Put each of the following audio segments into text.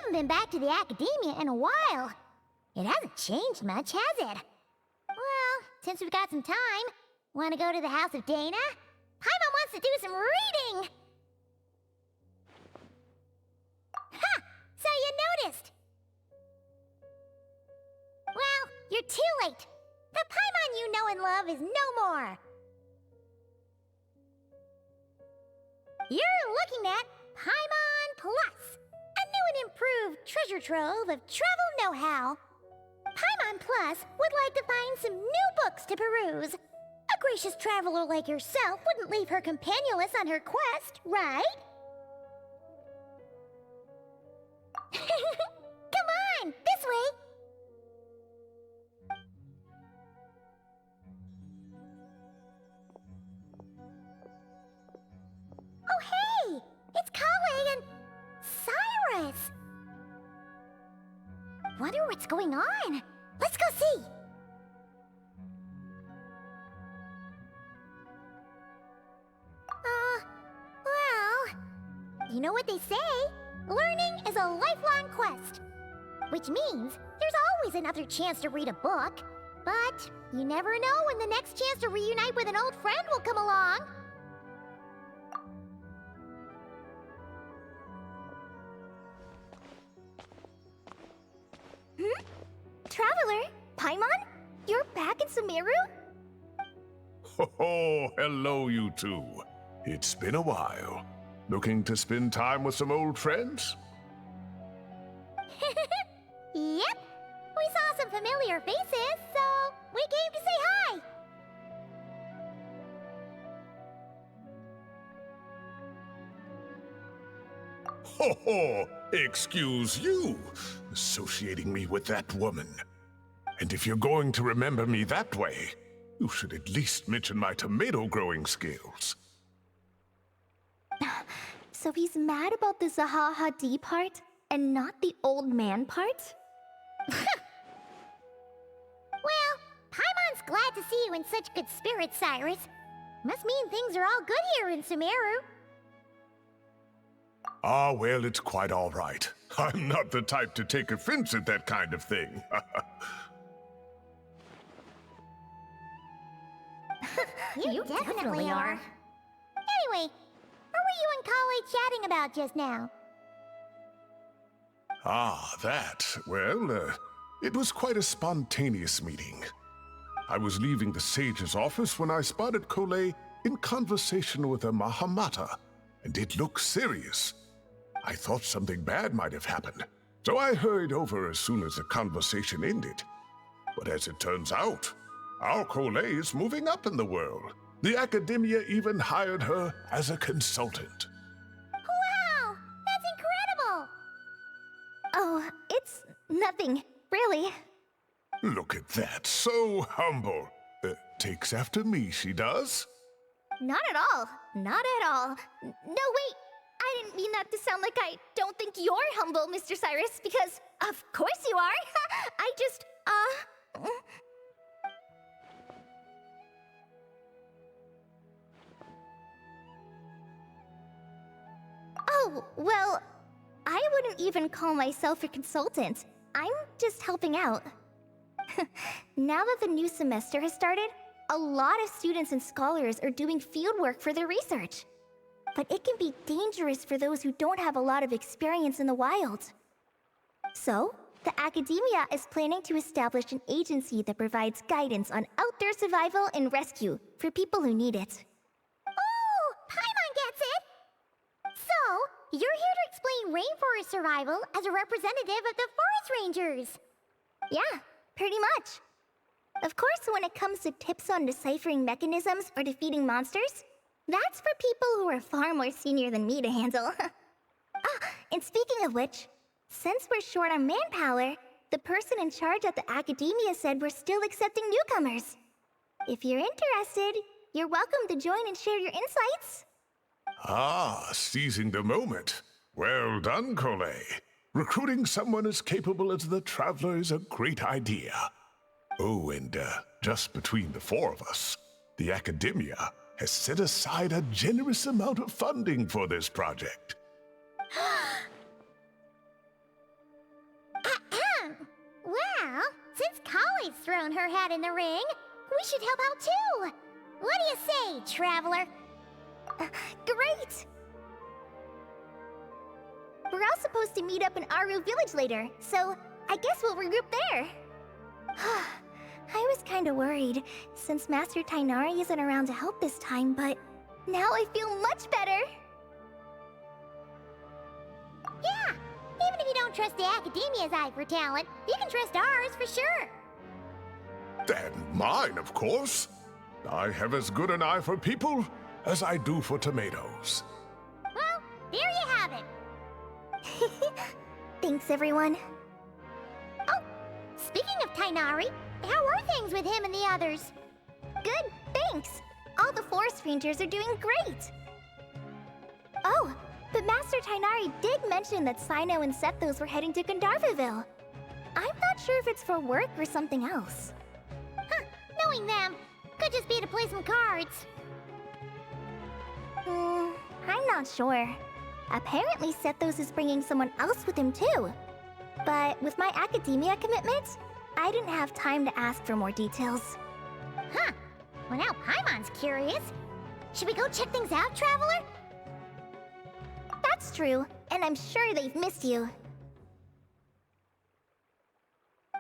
haven't been back to the academia in a while. It hasn't changed much, has it? Well, since we've got some time, want to go to the house of Dana? Paimon wants to do some reading! Ha! So you noticed! Well, you're too late. The Paimon you know and love is no more. You're looking at Paimon Plus, a new and improved treasure trove of travel know-how. Paimon Plus would like to find some new books to peruse. A gracious traveler like yourself wouldn't leave her companionless on her quest, right? Come on, this way! Oh hey! It's Kale and Cyrus! Wonder what's going on. Let's go see! Well, you know what they say? Learning is a lifelong quest. Which means there's always another chance to read a book. But you never know when the next chance to reunite with an old friend will come along. Traveler, Paimon? You're back in Sumeru? Oh, hello, you two. It's been a while. Looking to spend time with some old friends? Yep. We saw some familiar faces, so we came to say hi. Ho ho! Excuse you, associating me with that woman. And if you're going to remember me that way, you should at least mention my tomato growing skills. So he's mad about the Zaha Hadid part, and not the old man part? Well, Paimon's glad to see you in such good spirits, Cyrus. Must mean things are all good here in Sumeru. Ah, well, it's quite all right. I'm not the type to take offense at that kind of thing. You definitely are. Anyway, what were you and Kale chatting about just now? Ah, that. Well, it was quite a spontaneous meeting. I was leaving the sage's office when I spotted Kale in conversation with a Mahamata, and it looked serious. I thought something bad might have happened, so I hurried over as soon as the conversation ended. But as it turns out, our Kale is moving up in the world. The academia even hired her as a consultant. Wow! That's incredible! Oh, it's nothing, really. Look at that, so humble. Takes after me, she does. Not at all. Not at all. No, wait. I didn't mean that to sound like I don't think you're humble, Mr. Cyrus, because of course you are. I just, Oh, well, I wouldn't even call myself a consultant. I'm just helping out. Now that the new semester has started, a lot of students and scholars are doing fieldwork for their research. But it can be dangerous for those who don't have a lot of experience in the wild. So, the academia is planning to establish an agency that provides guidance on outdoor survival and rescue for people who need it. Oh, Paimon gets it! So, you're here to explain rainforest survival as a representative of the forest rangers. Yeah, pretty much. Of course, when it comes to tips on deciphering mechanisms or defeating monsters, that's for people who are far more senior than me to handle. And speaking of which, since we're short on manpower, the person in charge at the academia said we're still accepting newcomers. If you're interested, you're welcome to join and share your insights. Ah, seizing the moment. Well done, Kale. Recruiting someone as capable as the Traveler is a great idea. Oh, and just between the four of us, the academia has set aside a generous amount of funding for this project. Tighnari's thrown her hat in the ring. We should help out too. What do you say, Traveler? Great! We're all supposed to meet up in Aru Village later, so I guess we'll regroup there. I was kinda worried, since Master Tighnari isn't around to help this time, but now I feel much better! Yeah, even if you don't trust the Academia's eye for talent, you can trust ours for sure. And mine, of course. I have as good an eye for people as I do for tomatoes. Well, there you have it. Thanks, everyone. Oh, speaking of Tighnari, how are things with him and the others? Good, thanks. All the Forest Rangers are doing great. Oh, but Master Tighnari did mention that Cyno and Sethos were heading to Gandharvaville. I'm not sure if it's for work or something else. Huh, knowing them, could just be to play some cards. I'm not sure. Apparently Sethos is bringing someone else with him too. But with my academia commitment, I didn't have time to ask for more details. Huh, well now Paimon's curious. Should we go check things out, Traveler? That's true, and I'm sure they've missed you.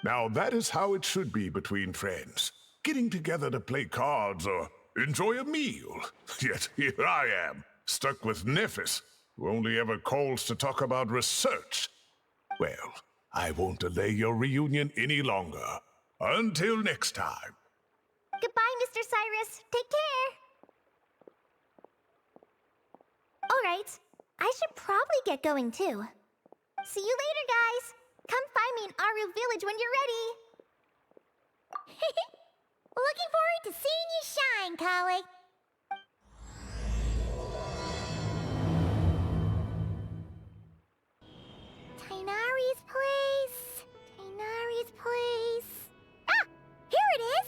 Now that is how it should be between friends. Getting together to play cards or enjoy a meal. Yet here I am, stuck with Nephis, who only ever calls to talk about research. Well, I won't delay your reunion any longer. Until next time. Goodbye, Mr. Cyrus. Take care. Alright, I should probably get going too. See you later, guys. Come find me in Aru Village when you're ready. Looking forward to seeing you shine, Kali. Tighnari's place. Tighnari's place. Ah! Here it is!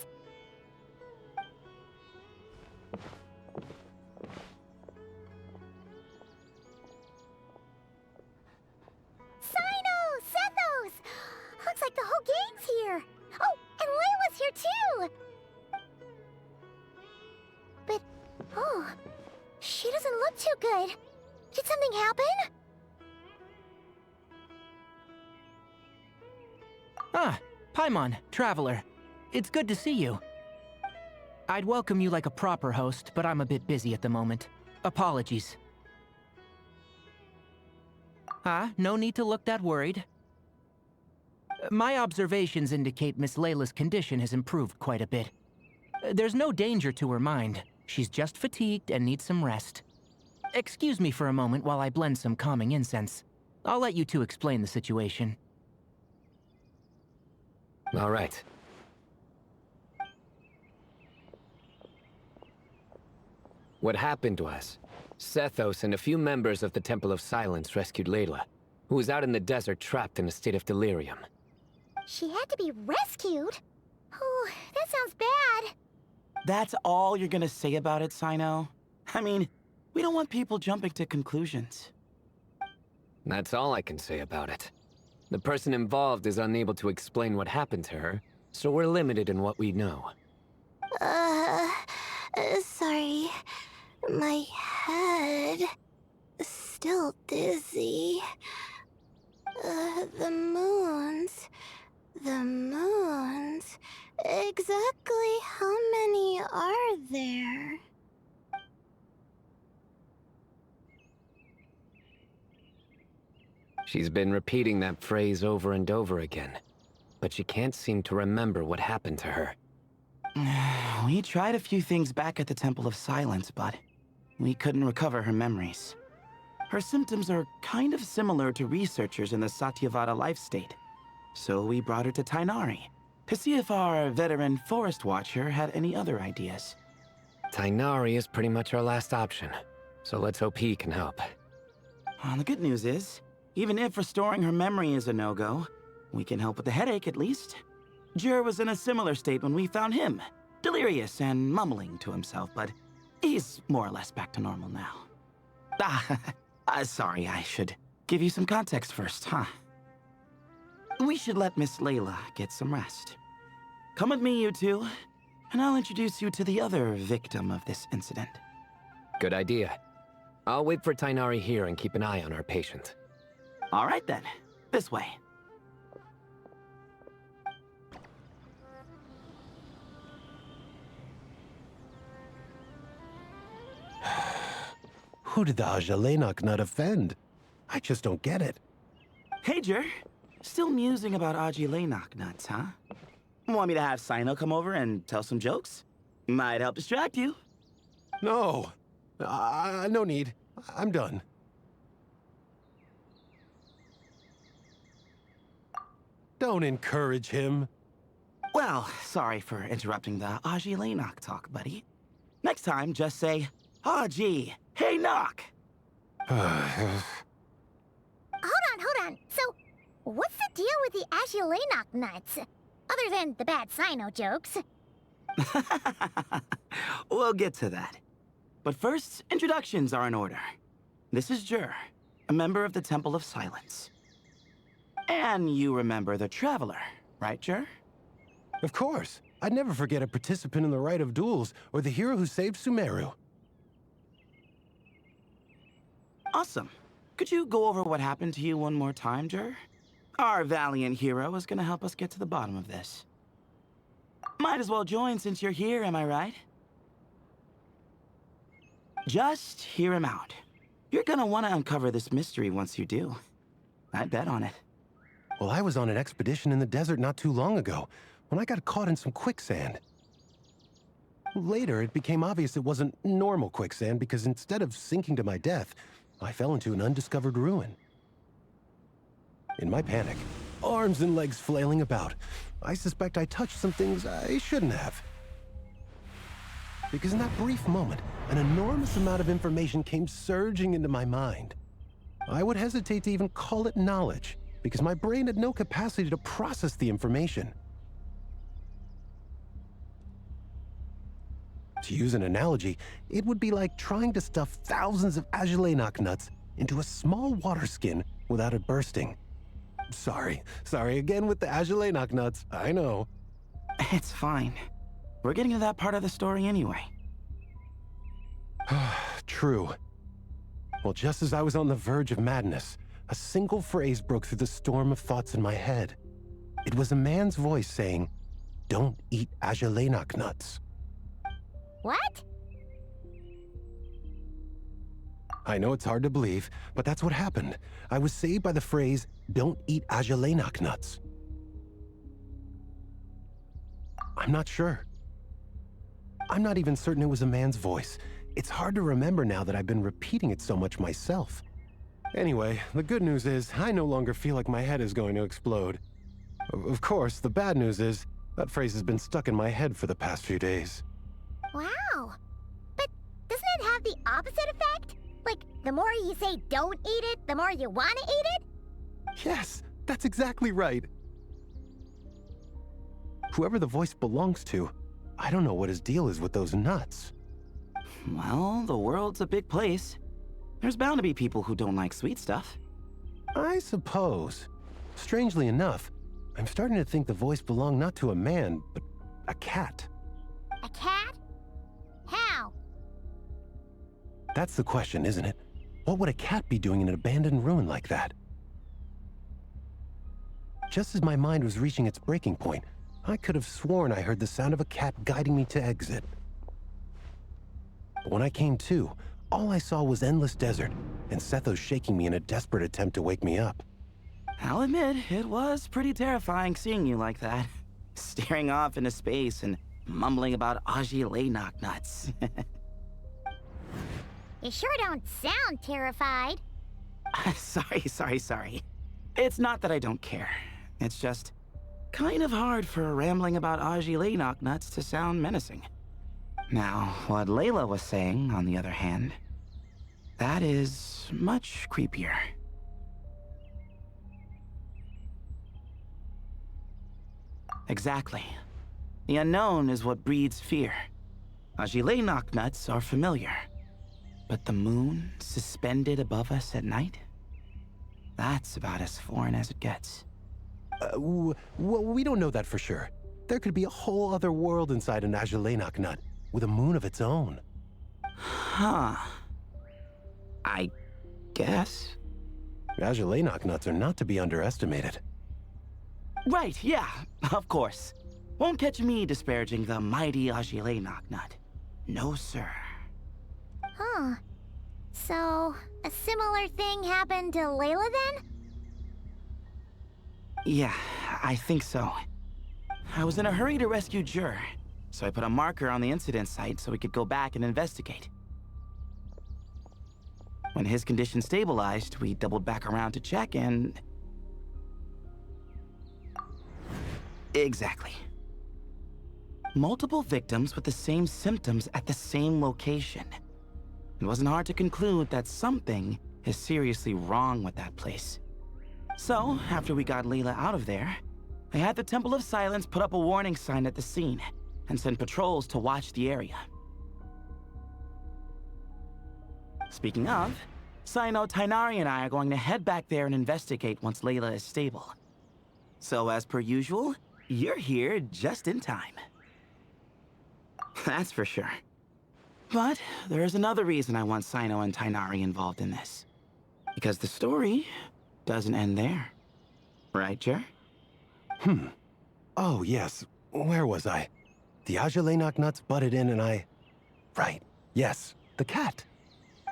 Cyno! Sethos! Looks like the whole gang's here. Oh, and Layla's here too! But, oh, she doesn't look too good. Did something happen? Ah, Paimon, Traveler. It's good to see you. I'd welcome you like a proper host, but I'm a bit busy at the moment. Apologies. No need to look that worried. My observations indicate Miss Layla's condition has improved quite a bit. There's no danger to her mind. She's just fatigued and needs some rest. Excuse me for a moment while I blend some calming incense. I'll let you two explain the situation. All right. What happened was, Sethos and a few members of the Temple of Silence rescued Layla, who was out in the desert trapped in a state of delirium. She had to be rescued? Oh, that sounds bad. That's all you're gonna say about it, Cyno? I mean, we don't want people jumping to conclusions. That's all I can say about it. The person involved is unable to explain what happened to her, so we're limited in what we know. Sorry. My head... still dizzy. The moons... Exactly how many are there? She's been repeating that phrase over and over again, but she can't seem to remember what happened to her. We tried a few things back at the Temple of Silence, but we couldn't recover her memories. Her symptoms are kind of similar to researchers in the Satyavada life state. So we brought her to Tighnari, to see if our veteran forest watcher had any other ideas. Tighnari is pretty much our last option, so let's hope he can help. The good news is, even if restoring her memory is a no-go, we can help with the headache at least. Jur was in a similar state when we found him, delirious and mumbling to himself, but he's more or less back to normal now. Sorry, I should give you some context first, huh? We should let Miss Layla get some rest. Come with me, you two, and I'll introduce you to the other victim of this incident. Good idea. I'll wait for Tainari here and keep an eye on our patient. All right then, this way. Who did the Ajalenok not offend? I just don't get it. Hey, Jer. Still musing about Aji nuts, huh? Want me to have Sino come over and tell some jokes? Might help distract you. No. No need. I'm done. Don't encourage him. Well, sorry for interrupting the Aji talk, buddy. Next time, just say, Aji, hey knock! Hold on. So, what's the deal with the Affililate nuts? Other than the bad Sino jokes. We'll get to that. But first, introductions are in order. This is Jer, a member of the Temple of Silence. And you remember the Traveler, right, Jer? Of course. I'd never forget a participant in the Rite of Duels or the hero who saved Sumeru. Awesome. Could you go over what happened to you one more time, Jer? Our valiant hero is gonna help us get to the bottom of this. Might as well join since you're here, am I right? Just hear him out. You're gonna want to uncover this mystery once you do. I'd bet on it. Well, I was on an expedition in the desert not too long ago, when I got caught in some quicksand. Later, it became obvious it wasn't normal quicksand because instead of sinking to my death, I fell into an undiscovered ruin. In my panic, arms and legs flailing about, I suspect I touched some things I shouldn't have. Because in that brief moment, an enormous amount of information came surging into my mind. I would hesitate to even call it knowledge, because my brain had no capacity to process the information. To use an analogy, it would be like trying to stuff thousands of Ajalenok nuts into a small water skin without it bursting. Sorry again with the Ajalenok nuts, I know. It's fine. We're getting to that part of the story anyway. True. Well, just as I was on the verge of madness, a single phrase broke through the storm of thoughts in my head. It was a man's voice saying, "Don't eat Ajalenok nuts." What? I know it's hard to believe, but that's what happened. I was saved by the phrase, "Don't eat Ajalenok nuts." I'm not sure. I'm not even certain it was a man's voice. It's hard to remember now that I've been repeating it so much myself. Anyway, the good news is I no longer feel like my head is going to explode. Of course, the bad news is that phrase has been stuck in my head for the past few days. Wow. But doesn't it have the opposite effect? Like, the more you say don't eat it, the more you want to eat it? Yes, that's exactly right. Whoever the voice belongs to, I don't know what his deal is with those nuts. Well, the world's a big place. There's bound to be people who don't like sweet stuff. I suppose. Strangely enough, I'm starting to think the voice belonged not to a man, but a cat. A cat? How? That's the question, isn't it? What would a cat be doing in an abandoned ruin like that? Just as my mind was reaching its breaking point, I could have sworn I heard the sound of a cat guiding me to exit. But when I came to, all I saw was endless desert, and Sethos shaking me in a desperate attempt to wake me up. I'll admit, it was pretty terrifying seeing you like that. Staring off into space and mumbling about Ajalenok nuts. You sure don't sound terrified. Sorry. It's not that I don't care. It's just kind of hard for rambling about Ajalenok nuts to sound menacing. Now, what Layla was saying, on the other hand, that is much creepier. Exactly. The unknown is what breeds fear. Ajalenok nuts are familiar. But the moon suspended above us at night? That's about as foreign as it gets. Well, we don't know that for sure. there could be a whole other world inside an Affililate nut, with a moon of its own. Huh. I guess. Affililate nuts are not to be underestimated. Right, yeah, of course. Won't catch me disparaging the mighty Affililate nut. No, sir. Huh. So, a similar thing happened to Layla then? Yeah, I think so. I was in a hurry to rescue Jur, so I put a marker on the incident site so we could go back and investigate. When his condition stabilized, we doubled back around to check and... Exactly. Multiple victims with the same symptoms at the same location. It wasn't hard to conclude that something is seriously wrong with that place. So, after we got Layla out of there, I had the Temple of Silence put up a warning sign at the scene and send patrols to watch the area. Speaking of, Sino, Tighnari, and I are going to head back there and investigate once Layla is stable. So, as per usual, you're here just in time. That's for sure. But there's another reason I want Sino and Tighnari involved in this. Because the story doesn't end there. Right, Jer? Oh, yes. Where was I? The Affililate nuts butted in and I... Right. Yes, the cat.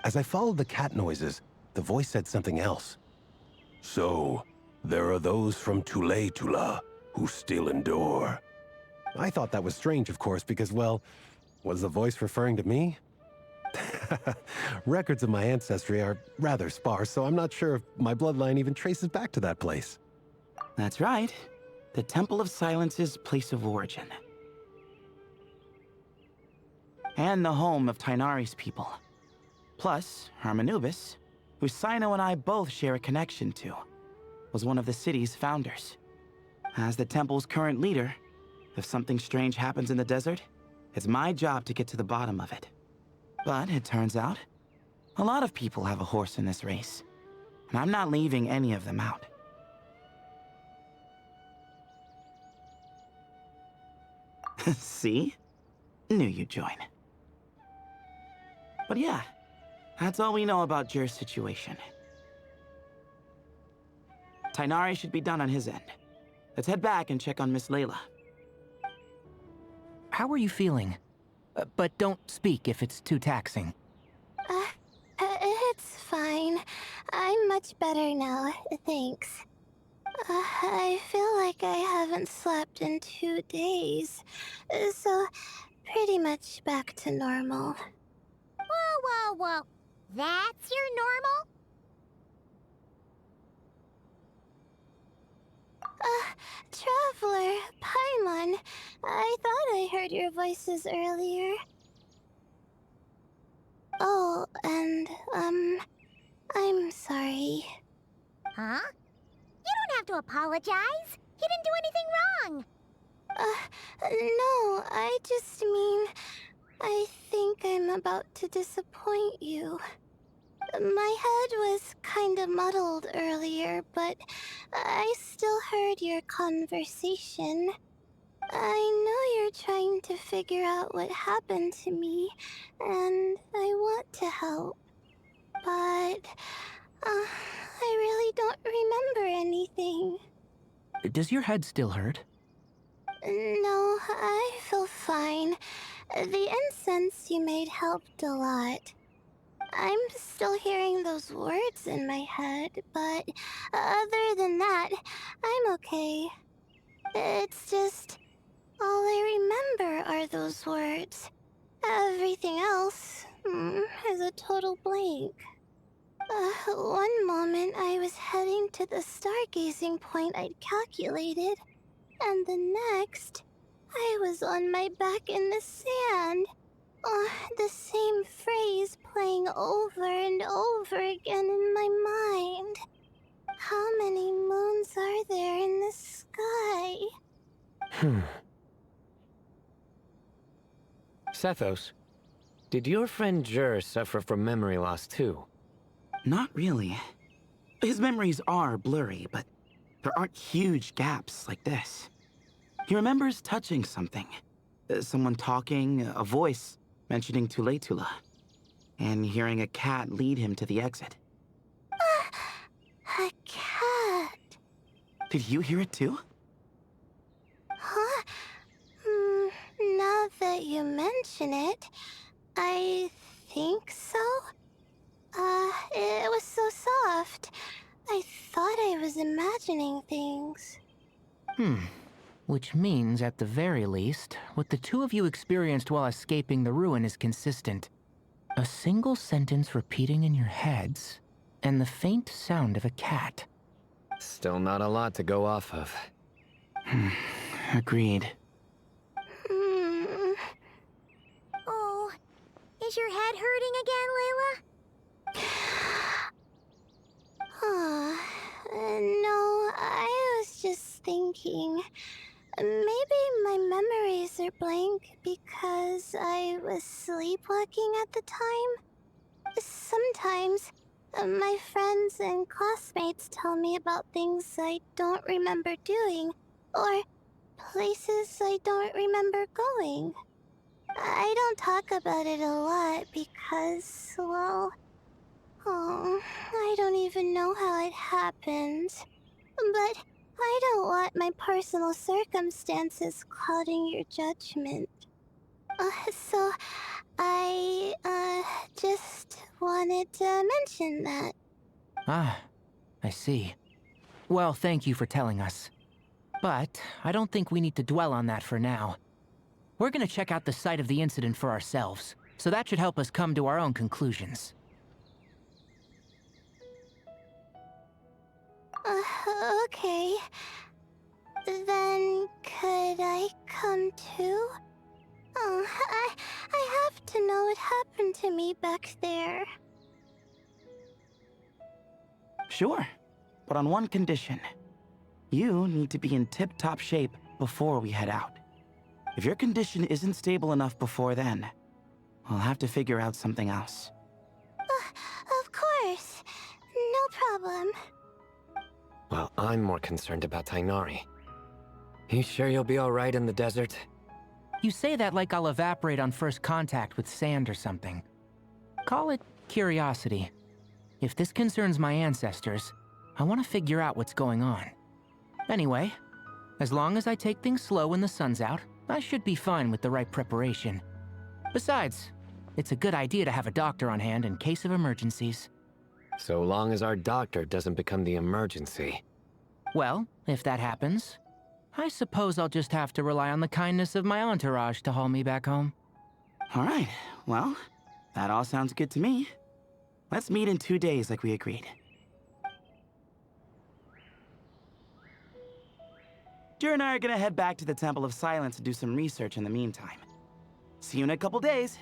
As I followed the cat noises, the voice said something else. So, there are those from Tula who still endure. I thought that was strange, of course, because, well, was the voice referring to me? Records of my ancestry are rather sparse, so I'm not sure if my bloodline even traces back to that place. That's right. The Temple of Silence's place of origin. And the home of Tighnari's people. Plus, Hermanubis, who Sino and I both share a connection to, was one of the city's founders. As the temple's current leader, if something strange happens in the desert, it's my job to get to the bottom of it. But it turns out, a lot of people have a horse in this race, and I'm not leaving any of them out. See? Knew you'd join. But yeah, that's all we know about Jer's situation. Tighnari should be done on his end. Let's head back and check on Miss Layla. How are you feeling? But don't speak if it's too taxing. It's fine. I'm much better now, thanks. I feel like I haven't slept in 2 days, so pretty much back to normal. Whoa. That's your normal? Traveler, Paimon, I thought I heard your voices earlier. Oh, and, I'm sorry. Huh? You don't have to apologize. You didn't do anything wrong. No, I just mean, I think I'm about to disappoint you. My head was kinda muddled earlier, but I still heard your conversation. I know you're trying to figure out what happened to me, and I want to help. But, I really don't remember anything. Does your head still hurt? No, I feel fine. The incense you made helped a lot. I'm still hearing those words in my head, but other than that, I'm okay. It's just, all I remember are those words. Everything else is a total blank. One moment I was heading to the stargazing point I'd calculated, and the next, I was on my back in the sand. The same phrase playing over and over again in my mind. How many moons are there in the sky? Sethos, did your friend Jur suffer from memory loss too? Not really. His memories are blurry, but there aren't huge gaps like this. He remembers touching something. Someone talking, a voice mentioning Tuletula, and hearing a cat lead him to the exit. A cat. Did you hear it too? Huh? Now that you mention it, I think so. It was so soft. I thought I was imagining things. Which means, at the very least, what the two of you experienced while escaping the ruin is consistent. A single sentence repeating in your heads, and the faint sound of a cat. Still not a lot to go off of. Agreed. Oh, is your head hurting again, Layla? No, I was just thinking. Maybe my memories are blank because I was sleepwalking at the time. Sometimes, my friends and classmates tell me about things I don't remember doing, or places I don't remember going. I don't talk about it a lot because, well, I don't even know how it happened. But I don't want my personal circumstances clouding your judgment. So I, just wanted to mention that. Ah, I see. Well, thank you for telling us. But I don't think we need to dwell on that for now. We're gonna check out the site of the incident for ourselves, so that should help us come to our own conclusions. Okay. Then could I come too? I have to know what happened to me back there. Sure, but on one condition. You need to be in tip-top shape before we head out. If your condition isn't stable enough before then, we'll have to figure out something else. Of course. No problem. Well, I'm more concerned about Tainari. You sure you'll be alright in the desert? You say that like I'll evaporate on first contact with sand or something. Call it curiosity. If this concerns my ancestors, I want to figure out what's going on. Anyway, as long as I take things slow when the sun's out, I should be fine with the right preparation. Besides, it's a good idea to have a doctor on hand in case of emergencies. So long as our doctor doesn't become the emergency. Well, if that happens, I suppose I'll just have to rely on the kindness of my entourage to haul me back home. All right, well, that all sounds good to me. Let's meet in 2 days like we agreed. Jer and I are gonna head back to the Temple of Silence to do some research in the meantime. See you in a couple days.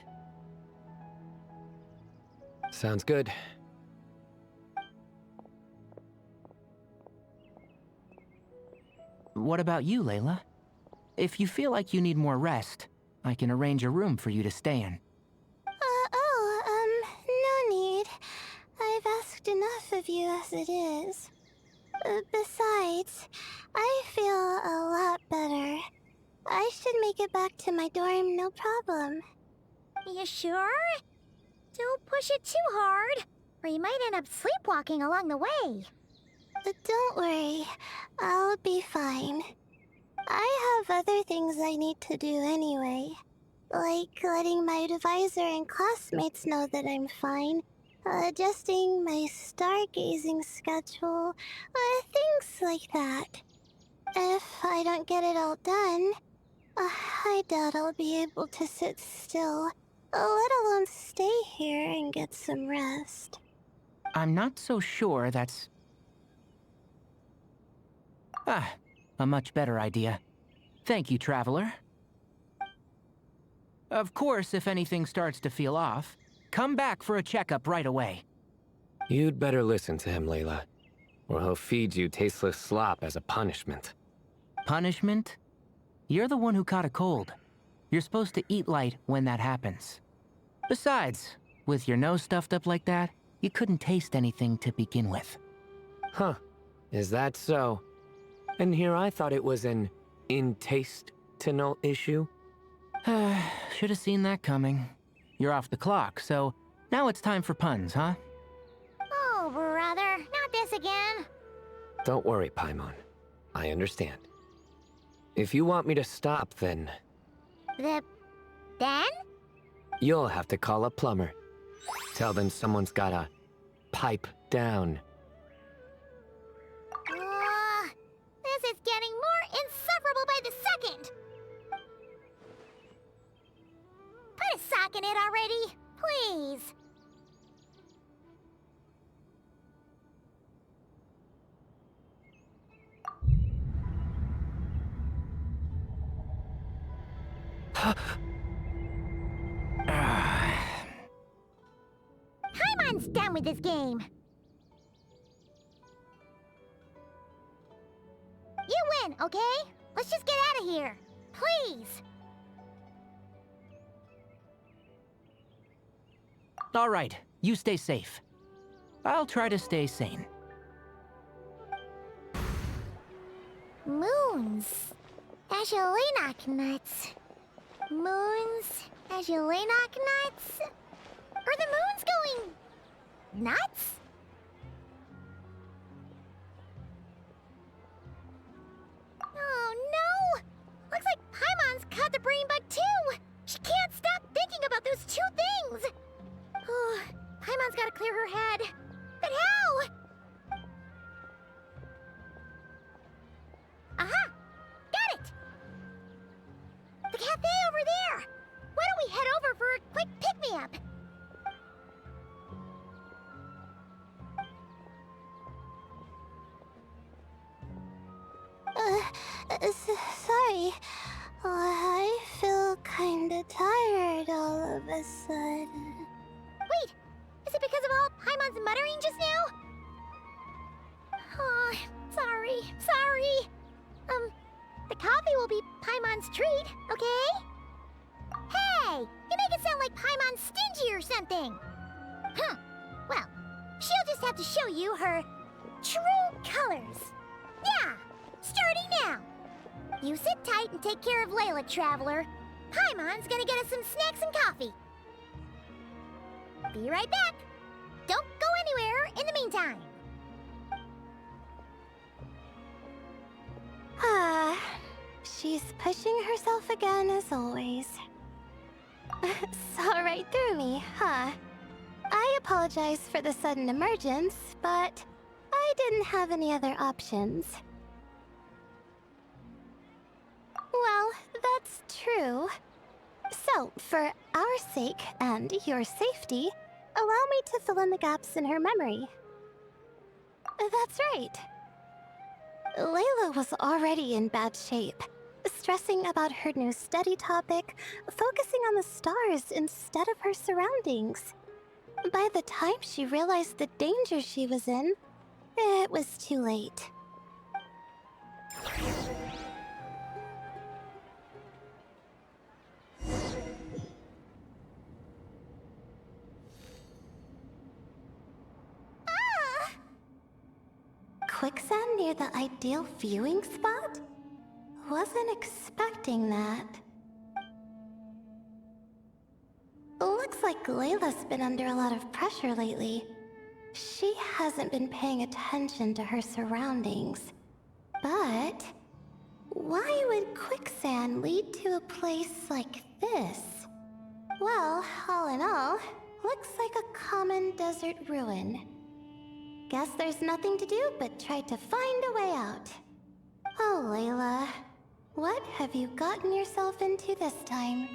Sounds good. What about you, Layla? If you feel like you need more rest, I can arrange a room for you to stay in. No need. I've asked enough of you as it is. Besides, I feel a lot better. I should make it back to my dorm, no problem. You sure? Don't push it too hard, or you might end up sleepwalking along the way. Don't worry, I'll be fine. I have other things I need to do anyway. Like letting my advisor and classmates know that I'm fine, adjusting my stargazing schedule, things like that. If I don't get it all done, I doubt I'll be able to sit still, let alone stay here and get some rest. I'm not so sure that's... a much better idea. Thank you, Traveler. Of course, if anything starts to feel off, come back for a checkup right away. You'd better listen to him, Layla, or he'll feed you tasteless slop as a punishment. Punishment? You're the one who caught a cold. You're supposed to eat light when that happens. Besides, with your nose stuffed up like that, you couldn't taste anything to begin with. Huh. Is that so? And here I thought it was an intestinal issue? Should have seen that coming. You're off the clock, so now it's time for puns, huh? Oh, brother, not this again. Don't worry, Paimon. I understand. If you want me to stop, then Then? you'll have to call a plumber. Tell them someone's gotta pipe down. This is getting more insufferable by the second. Put a sock in it already, please. Paimon's done with this game. You win, okay? Let's just get out of here. Please. All right, you stay safe. I'll try to stay sane. Moons. Ashalenak nuts. Moons. Ashalenak nuts. Are the moons going nuts? Oh no! Looks like Paimon's caught the brain bug too! She can't stop thinking about those two things! Oh, Paimon's gotta clear her head. But how? Aha! Got it! The cafe over there! Why don't we head over for a quick pick-me-up? Sorry. I feel kinda tired all of a sudden. Wait! Is it because of all Paimon's muttering just now? Oh, sorry. The coffee will be Paimon's treat, okay? Hey! You make it sound like Paimon's stingy or something! Well, she'll just have to show you her true colors. Yeah! Starting now! You sit tight and take care of Layla, Traveler. Paimon's gonna get us some snacks and coffee. Be right back. Don't go anywhere in the meantime. She's pushing herself again as always. Saw right through me, huh? I apologize for the sudden emergence, but I didn't have any other options. Well, that's true. So, for our sake and your safety, allow me to fill in the gaps in her memory. That's right. Layla was already in bad shape, stressing about her new study topic, focusing on the stars instead of her surroundings. By the time she realized the danger she was in, it was too late. Quicksand near the ideal viewing spot? Wasn't expecting that. Looks like Layla's been under a lot of pressure lately. She hasn't been paying attention to her surroundings. But why would quicksand lead to a place like this? Well, all in all, looks like a common desert ruin. Guess there's nothing to do but try to find a way out. Oh, Layla, what have you gotten yourself into this time?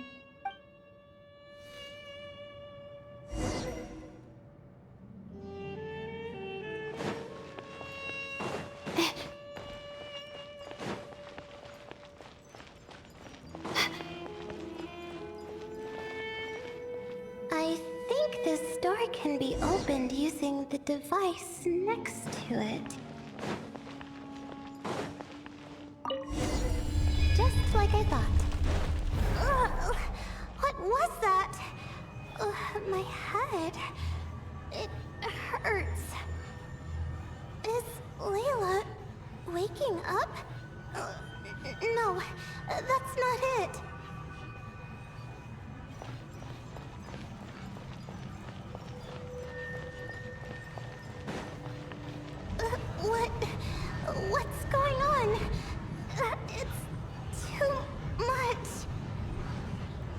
I think this door can be opened using the device next to it. Just like I thought. Ugh, what was that? My head. It hurts. Is Layla waking up? No, that's not it. What's going on? It's too much.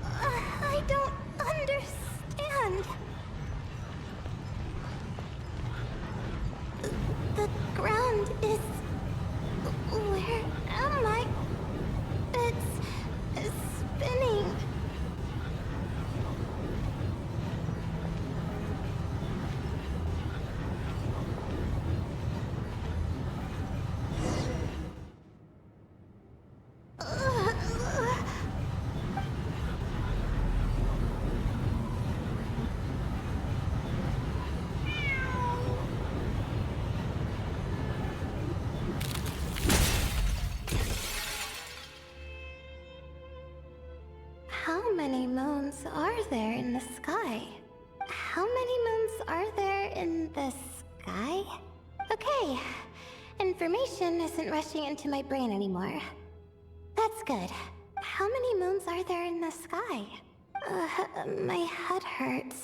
I don't understand. The ground is... Where am I? It's spinning. How many moons are there in the sky? How many moons are there in the sky? Okay, information isn't rushing into my brain anymore. That's good. How many moons are there in the sky? My head hurts.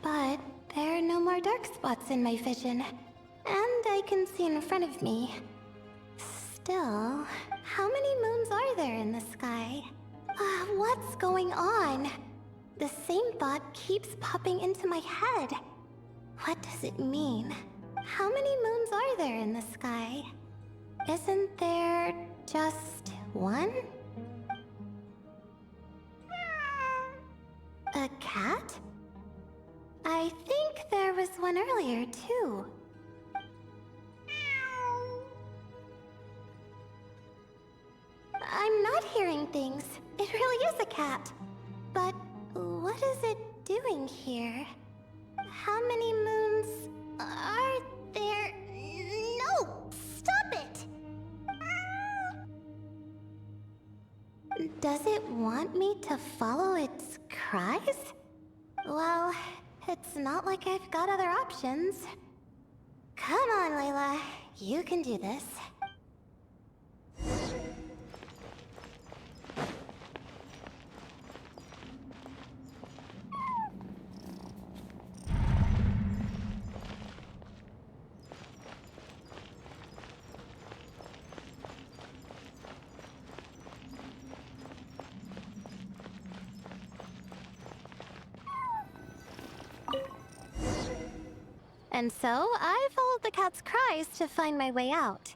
But there are no more dark spots in my vision. And I can see in front of me. Still, how many moons are there in the sky? What's going on? The same thought keeps popping into my head. What does it mean? How many moons are there in the sky? Isn't there just one? A cat? I think there was one earlier, too. I'm not hearing things. It really is a cat. But what is it doing here? How many moons are there? No! Stop it! Does it want me to follow its cries? Well, it's not like I've got other options. Come on, Layla. You can do this. And so, I followed the cat's cries to find my way out.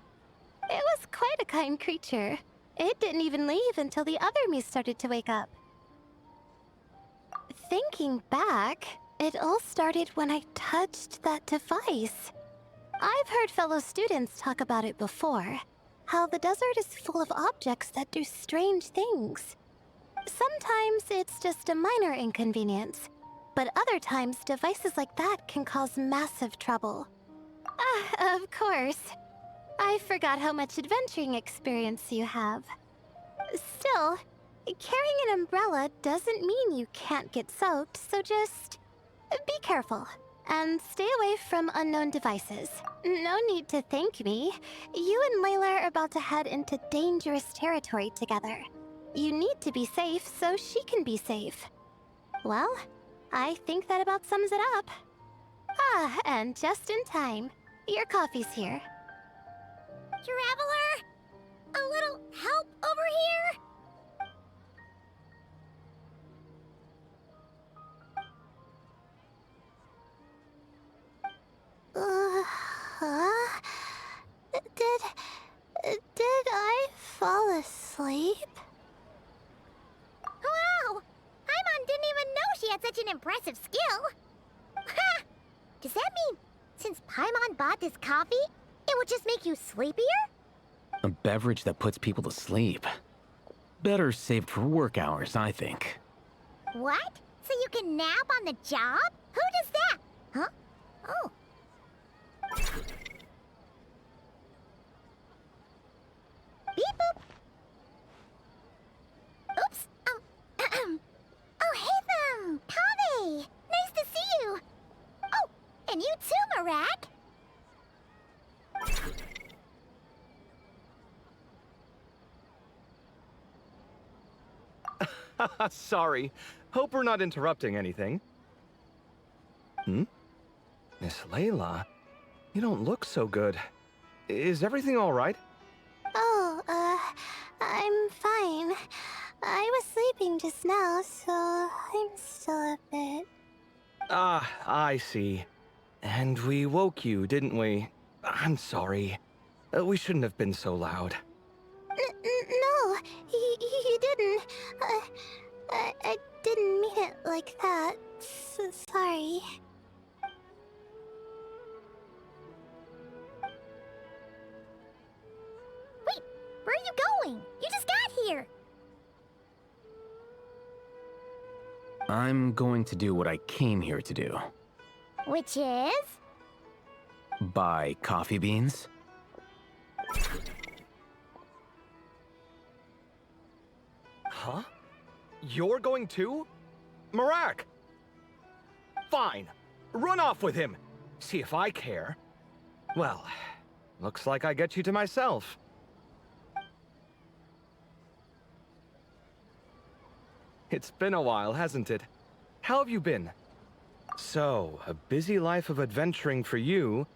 It was quite a kind creature. It didn't even leave until the other me started to wake up. Thinking back, it all started when I touched that device. I've heard fellow students talk about it before. How the desert is full of objects that do strange things. Sometimes it's just a minor inconvenience. But other times, devices like that can cause massive trouble. Of course. I forgot how much adventuring experience you have. Still, carrying an umbrella doesn't mean you can't get soaked, so just be careful. And stay away from unknown devices. No need to thank me. You and Layla are about to head into dangerous territory together. You need to be safe so she can be safe. Well, I think that about sums it up. And just in time. Your coffee's here. Traveler? A little help over here? Did I fall asleep? Wow! Paimon didn't even know she had such an impressive skill. Ha! Does that mean since Paimon bought this coffee, it would just make you sleepier? A beverage that puts people to sleep. Better saved for work hours, I think. What? So you can nap on the job? Who does that? Huh? Oh. Beep boop. Oops. Oh, hey, Kave! Nice to see you. Oh, and you too, Marak. Sorry. Hope we're not interrupting anything. Miss Layla, you don't look so good. Is everything all right? Oh, I'm fine. I was sleeping just now, so I'm still a bit... Ah, I see. And we woke you, didn't we? I'm sorry. We shouldn't have been so loud. No, you didn't. I didn't mean it like that. Sorry. Wait, where are you going? You just got here. I'm going to do what I came here to do. Which is? Buy coffee beans? Huh? You're going too? Marak! Fine. Run off with him. See if I care. Well, looks like I get you to myself. It's been a while, hasn't it? How have you been? So, a busy life of adventuring for you,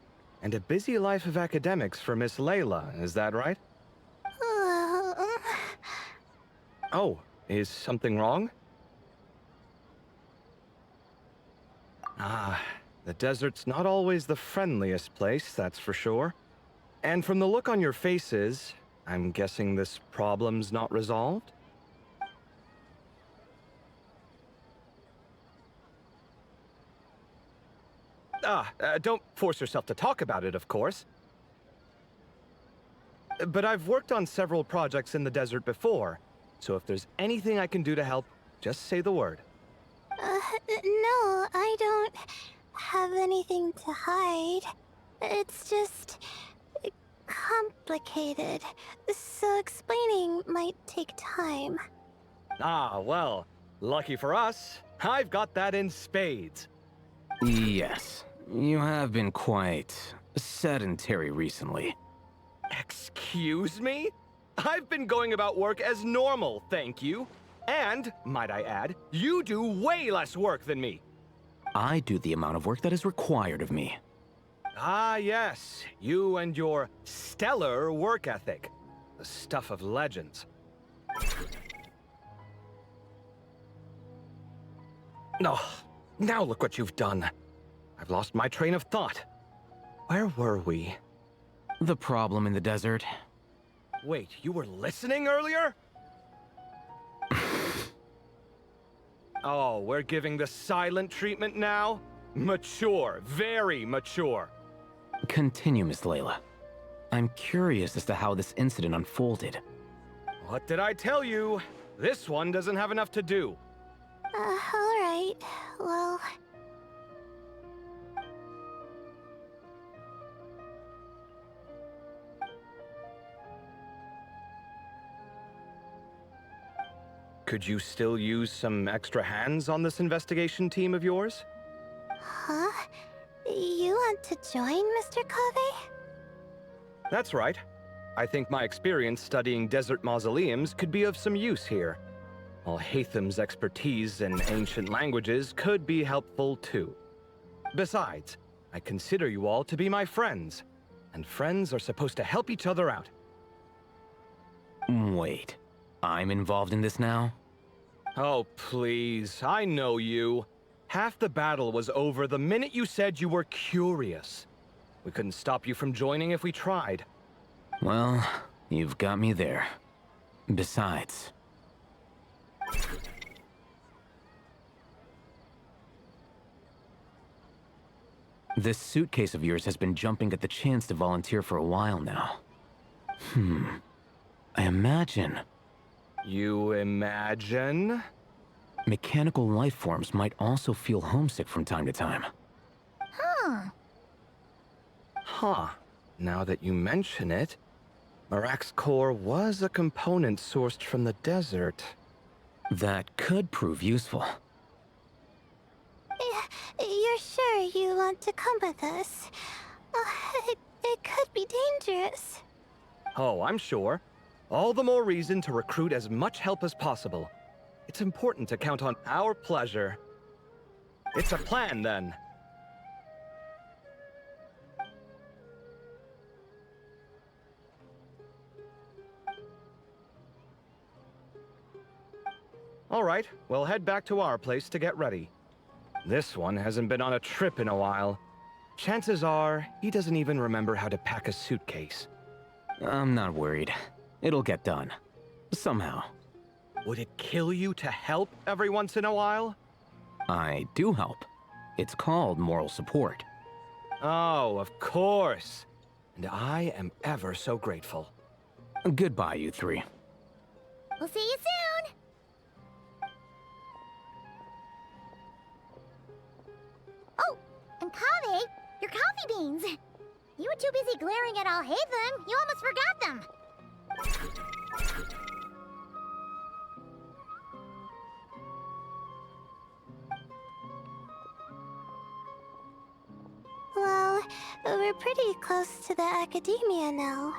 and a busy life of academics for Miss Layla, is that right? Oh, is something wrong? Ah, the desert's not always the friendliest place, that's for sure. And from the look on your faces, I'm guessing this problem's not resolved? Don't force yourself to talk about it, of course. But I've worked on several projects in the desert before, so if there's anything I can do to help, just say the word. No, I don't have anything to hide. It's just complicated, so explaining might take time. Ah, well, lucky for us, I've got that in spades. Yes, you have been quite sedentary recently. Excuse me? I've been going about work as normal, thank you. And, might I add, you do way less work than me. I do the amount of work that is required of me. Ah, yes, you and your stellar work ethic. The stuff of legends. Oh, now look what you've done. I've lost my train of thought. Where were we? The problem in the desert. Wait, you were listening earlier? Oh, we're giving the silent treatment now? Mature, very mature. Continue, Miss Layla. I'm curious as to how this incident unfolded. What did I tell you? This one doesn't have enough to do. Alright, well... Could you still use some extra hands on this investigation team of yours? Huh? You want to join, Mr. Cave? That's right. I think my experience studying desert mausoleums could be of some use here. While Hatham's expertise in ancient languages could be helpful too. Besides, I consider you all to be my friends, and friends are supposed to help each other out. Wait, I'm involved in this now? Oh, please, I know you. Half the battle was over the minute you said you were curious. We couldn't stop you from joining if we tried. Well, you've got me there. Besides... This suitcase of yours has been jumping at the chance to volunteer for a while now. I imagine... You imagine? Mechanical life forms might also feel homesick from time to time. Huh. Now that you mention it, Marak's core was a component sourced from the desert. That could prove useful. You're sure you want to come with us? It could be dangerous. Oh, I'm sure. All the more reason to recruit as much help as possible. It's important to count on our pleasure. It's a plan, then. All right, we'll head back to our place to get ready. This one hasn't been on a trip in a while. Chances are, he doesn't even remember how to pack a suitcase. I'm not worried. It'll get done. Somehow. Would it kill you to help every once in a while? I do help. It's called moral support. Oh, of course. And I am ever so grateful. Goodbye, you three. We'll see you soon! Oh, and Kaveh, your coffee beans! You were too busy glaring at Alhaitham, you almost forgot them! Well, we're pretty close to the academia now.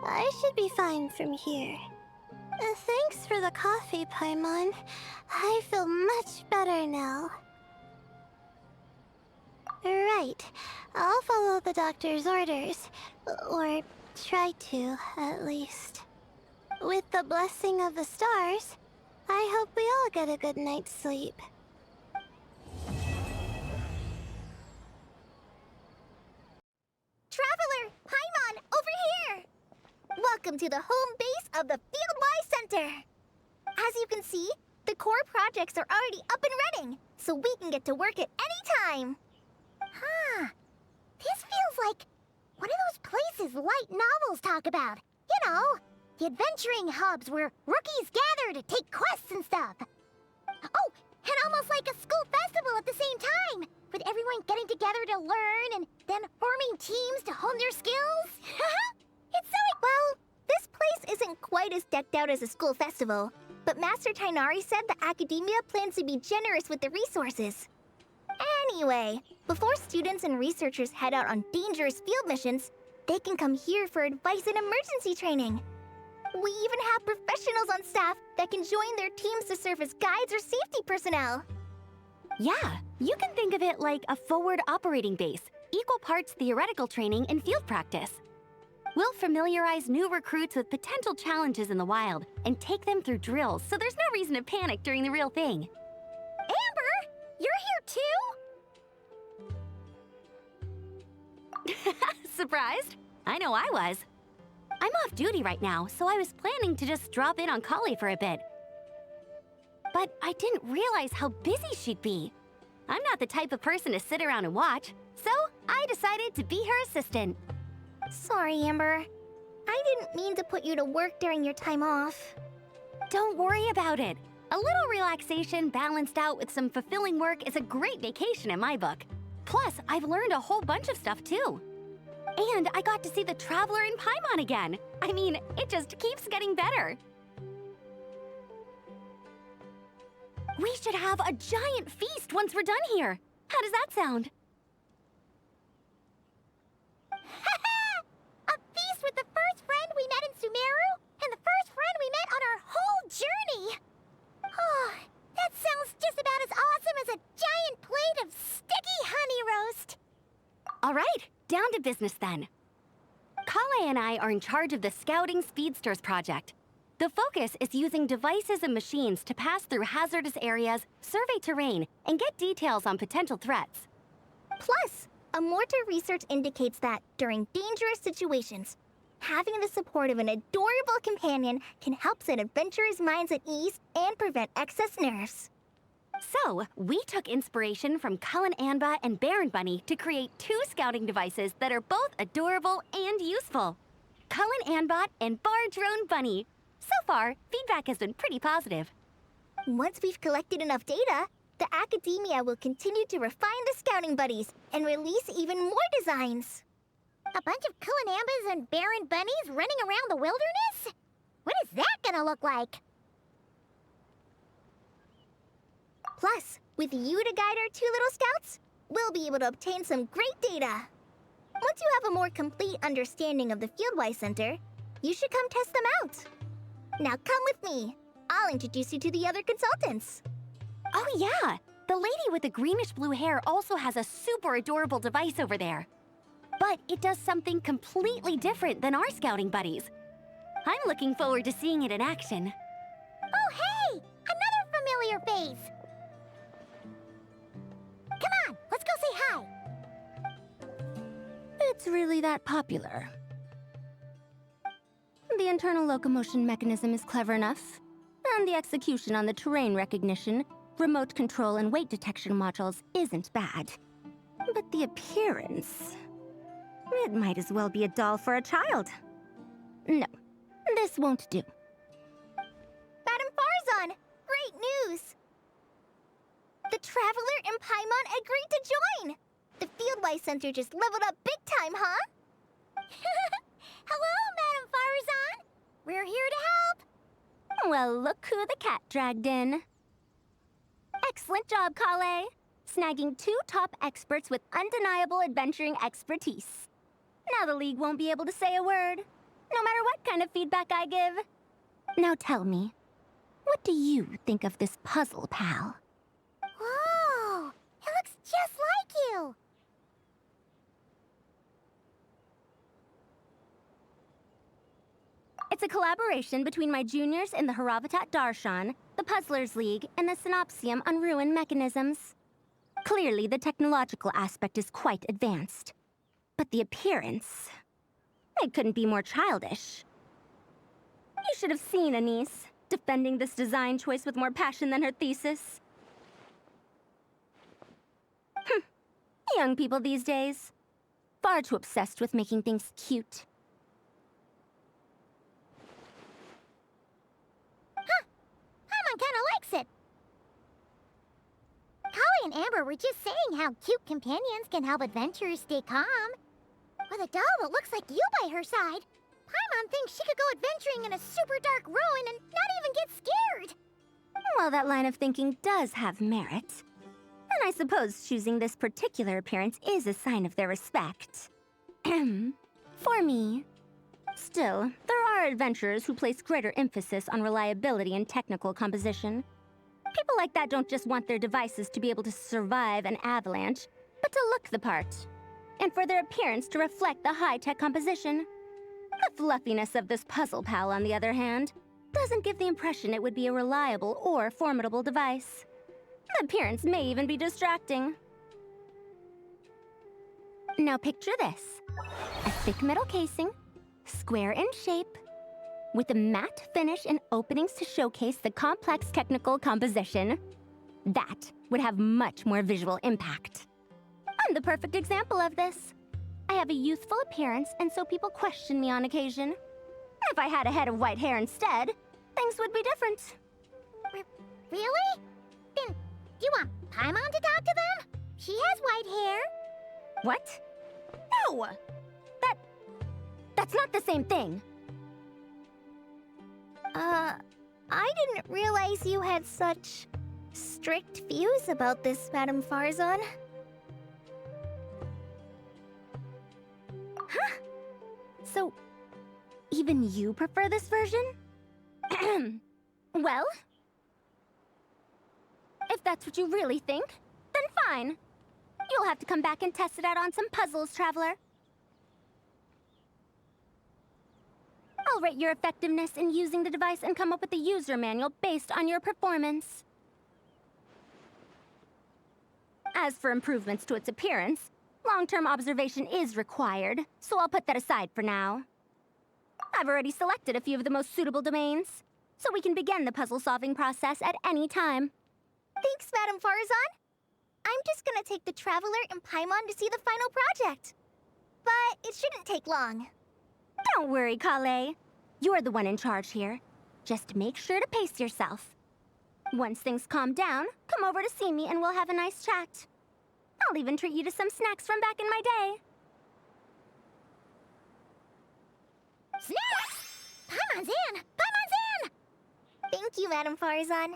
I should be fine from here. Thanks for the coffee, Paimon. I feel much better now. Right. I'll follow the doctor's orders. Or try to, at least. With the blessing of the stars, I hope we all get a good night's sleep. Traveler! Paimon, over here! Welcome to the home base of the Fieldwide Center! As you can see, the core projects are already up and running, so we can get to work at any time! Huh. This feels like one of those places light novels talk about. You know, the adventuring hubs where rookies gather to take quests and stuff. Oh, and almost like a school festival at the same time, with everyone getting together to learn and then forming teams to hone their skills. It's so... Well, this place isn't quite as decked out as a school festival, but Master Tainari said the academia plans to be generous with the resources. Anyway, before students and researchers head out on dangerous field missions, they can come here for advice and emergency training. We even have professionals on staff that can join their teams to serve as guides or safety personnel. Yeah, you can think of it like a forward operating base, equal parts theoretical training and field practice. We'll familiarize new recruits with potential challenges in the wild and take them through drills so there's no reason to panic during the real thing. Amber, you're here too? Surprised? I know I was. I'm off duty right now, so I was planning to just drop in on Kali for a bit. But I didn't realize how busy she'd be. I'm not the type of person to sit around and watch, so I decided to be her assistant. Sorry, Amber. I didn't mean to put you to work during your time off. Don't worry about it. A little relaxation balanced out with some fulfilling work is a great vacation in my book. Plus, I've learned a whole bunch of stuff too. And I got to see the Traveler in Paimon again. I mean, it just keeps getting better. We should have a giant feast once we're done here. How does that sound? A feast with the first friend we met in Sumeru and the first friend we met on our whole journey. Oh, that sounds just about as awesome as a giant plate of sticky honey roast. All right, down to business then. Kale and I are in charge of the Scouting Speedsters project. The focus is using devices and machines to pass through hazardous areas, survey terrain, and get details on potential threats. Plus, Amorta research indicates that, during dangerous situations, having the support of an adorable companion can help set adventurers' minds at ease and prevent excess nerves. So, we took inspiration from Cullen Anba and Baron Bunny to create 2 scouting devices that are both adorable and useful. Cullen Anbot and Bar Drone Bunny. So far, feedback has been pretty positive. Once we've collected enough data, the academia will continue to refine the scouting buddies and release even more designs. A bunch of Kulanambas and Baron Bunnies running around the wilderness? What is that gonna look like? Plus, with you to guide our 2 little scouts, we'll be able to obtain some great data. Once you have a more complete understanding of the Fieldwide Center, you should come test them out. Now come with me. I'll introduce you to the other consultants. Oh yeah! The lady with the greenish-blue hair also has a super adorable device over there. But it does something completely different than our scouting buddies. I'm looking forward to seeing it in action. Oh, hey! Another familiar face! Come on, let's go say hi! It's really that popular. The internal locomotion mechanism is clever enough, and the execution on the terrain recognition, remote control, and weight detection modules isn't bad. But the appearance... it might as well be a doll for a child. No, this won't do. Madame Farzan, great news! The Traveler and Paimon agreed to join! The Fieldwide Center just leveled up big time, huh? Hello, Madame Farzan! We're here to help! Well, look who the cat dragged in. Excellent job, Kale. Snagging 2 top experts with undeniable adventuring expertise. Now the League won't be able to say a word, no matter what kind of feedback I give. Now tell me, what do you think of this puzzle, pal? Whoa! It looks just like you! It's a collaboration between my juniors in the Haravatat Darshan, the Puzzlers League, and the Synopsium on Ruin Mechanisms. Clearly, the technological aspect is quite advanced. But the appearance... it couldn't be more childish. You should have seen Anise, defending this design choice with more passion than her thesis. Young people these days. Far too obsessed with making things cute. Paimon kinda likes it. Holly and Amber were just saying how cute companions can help adventurers stay calm. With a doll that looks like you by her side, Paimon thinks she could go adventuring in a super dark ruin and not even get scared. Well, that line of thinking does have merit. And I suppose choosing this particular appearance is a sign of their respect. For me. Still, there are adventurers who place greater emphasis on reliability and technical composition. People like that don't just want their devices to be able to survive an avalanche, but to look the part. And for their appearance to reflect the high-tech composition. The fluffiness of this puzzle pal, on the other hand, doesn't give the impression it would be a reliable or formidable device. The appearance may even be distracting. Now picture this. A thick metal casing, square in shape, with a matte finish and openings to showcase the complex technical composition. That would have much more visual impact. I'm the perfect example of this. I have a youthful appearance, and so people question me on occasion. If I had a head of white hair instead, things would be different. Really? Then, do you want Paimon to talk to them? She has white hair. What? No! That's not the same thing. I didn't realize you had such strict views about this, Madame Farzan. Huh? So, even you prefer this version? Well, if that's what you really think, then fine. You'll have to come back and test it out on some puzzles, Traveler. I'll rate your effectiveness in using the device and come up with a user manual based on your performance. As for improvements to its appearance, long-term observation is required, so I'll put that aside for now. I've already selected a few of the most suitable domains, so we can begin the puzzle-solving process at any time. Thanks, Madame Farzan. I'm just gonna take the Traveler and Paimon to see the final project. But it shouldn't take long. Don't worry, Kale. You're the one in charge here. Just make sure to pace yourself. Once things calm down, come over to see me and we'll have a nice chat. I'll even treat you to some snacks from back in my day. Snacks! Paimon's in! Paimon's in! Thank you, Madame Farzan.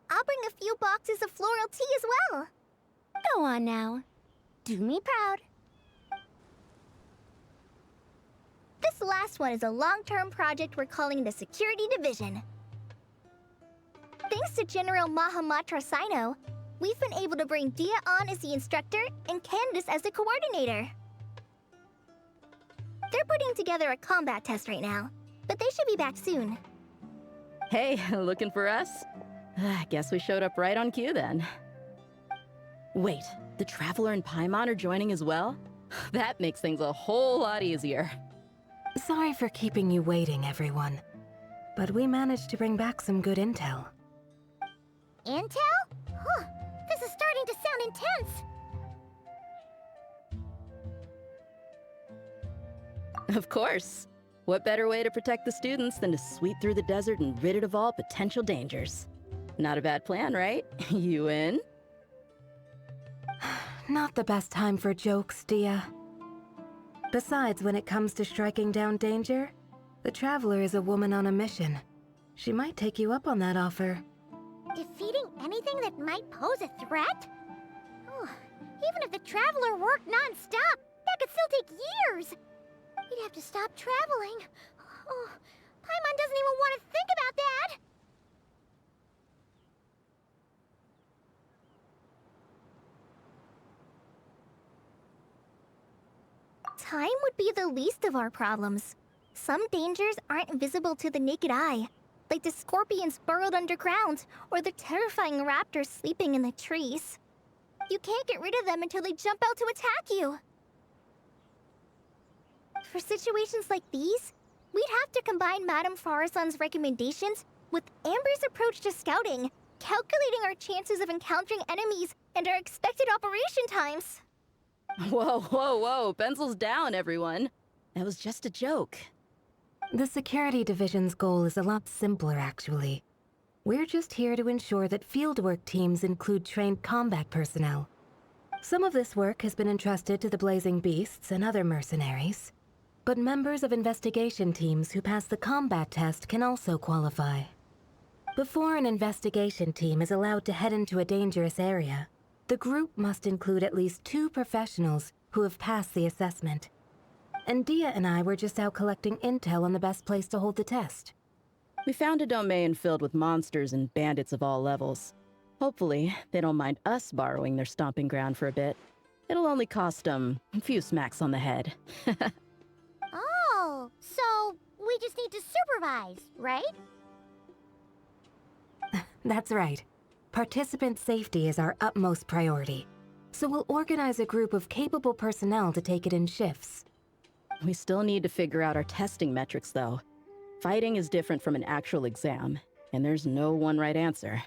I'll bring a few boxes of floral tea as well. Go on now. Do me proud. This last one is a long-term project we're calling the Security Division. Thanks to General Mahamatra Sino, we've been able to bring Dia on as the instructor and Candace as the coordinator. They're putting together a combat test right now, but they should be back soon. Hey, looking for us? Guess we showed up right on cue then. Wait, the Traveler and Paimon are joining as well? That makes things a whole lot easier. Sorry for keeping you waiting, everyone. But we managed to bring back some good intel. Intel? Huh, this is starting to sound intense. Of course. What better way to protect the students than to sweep through the desert and rid it of all potential dangers? Not a bad plan, right? You in? Not the best time for jokes, Dia. Besides, when it comes to striking down danger, the Traveler is a woman on a mission. She might take you up on that offer. Defeating anything that might pose a threat? Oh, even if the Traveler worked non-stop, that could still take years. We'd have to stop traveling. Oh, Paimon doesn't even want to think about that! Time would be the least of our problems. Some dangers aren't visible to the naked eye, like the scorpions burrowed underground, or the terrifying raptors sleeping in the trees. You can't get rid of them until they jump out to attack you. For situations like these, we'd have to combine Madame Farason's recommendations with Amber's approach to scouting, calculating our chances of encountering enemies and our expected operation times. Whoa, whoa, whoa, pencils down, everyone. That was just a joke. The Security Division's goal is a lot simpler, actually. We're just here to ensure that fieldwork teams include trained combat personnel. Some of this work has been entrusted to the Blazing Beasts and other mercenaries, but members of investigation teams who pass the combat test can also qualify. Before an investigation team is allowed to head into a dangerous area, the group must include at least 2 professionals who have passed the assessment. And Dia and I were just out collecting intel on the best place to hold the test. We found a domain filled with monsters and bandits of all levels. Hopefully, they don't mind us borrowing their stomping ground for a bit. It'll only cost them a few smacks on the head. Oh, so we just need to supervise, right? That's right. Participant safety is our utmost priority. So we'll organize a group of capable personnel to take it in shifts. We still need to figure out our testing metrics, though. Fighting is different from an actual exam, and there's no one right answer.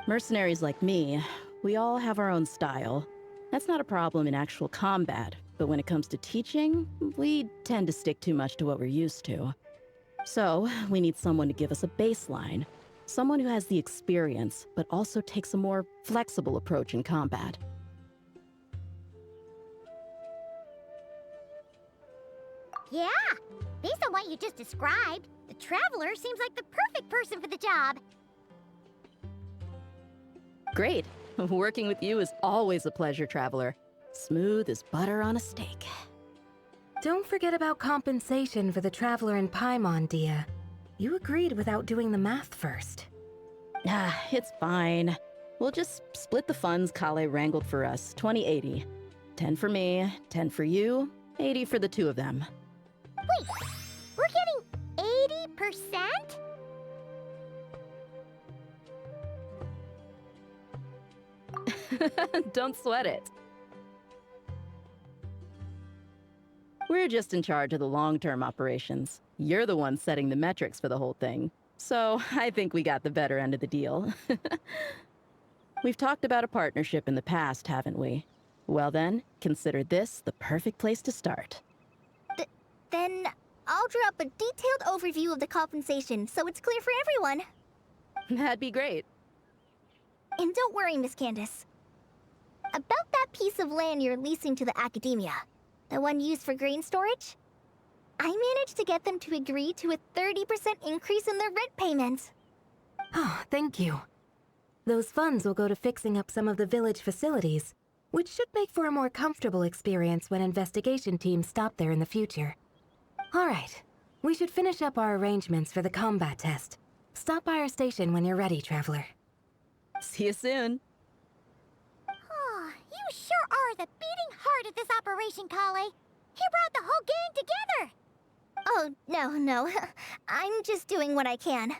Mercenaries like me, we all have our own style. That's not a problem in actual combat, but when it comes to teaching, we tend to stick too much to what we're used to. So, we need someone to give us a baseline. Someone who has the experience, but also takes a more flexible approach in combat. Yeah, based on what you just described, the Traveler seems like the perfect person for the job. Great. Working with you is always a pleasure, Traveler. Smooth as butter on a steak. Don't forget about compensation for the Traveler and Paimon, Dia. You agreed without doing the math first. It's fine. We'll just split the funds Kale wrangled for us, 20-80. 10 for me, 10 for you, 80 for the 2 of them. Wait, we're getting 80%? Don't sweat it. We're just in charge of the long-term operations. You're the one setting the metrics for the whole thing. So I think we got the better end of the deal. We've talked about a partnership in the past, haven't we? Well then, consider this the perfect place to start. Then I'll draw up a detailed overview of the compensation so it's clear for everyone. That'd be great. And don't worry, Miss Candace. About that piece of land you're leasing to the academia, the one used for grain storage, I managed to get them to agree to a 30% increase in their rent payment. Oh, thank you. Those funds will go to fixing up some of the village facilities, which should make for a more comfortable experience when investigation teams stop there in the future. All right, we should finish up our arrangements for the combat test. Stop by our station when you're ready, Traveler. See you soon. Oh, you sure are the beating heart of this operation, Kale. You brought the whole gang together. Oh, no. I'm just doing what I can.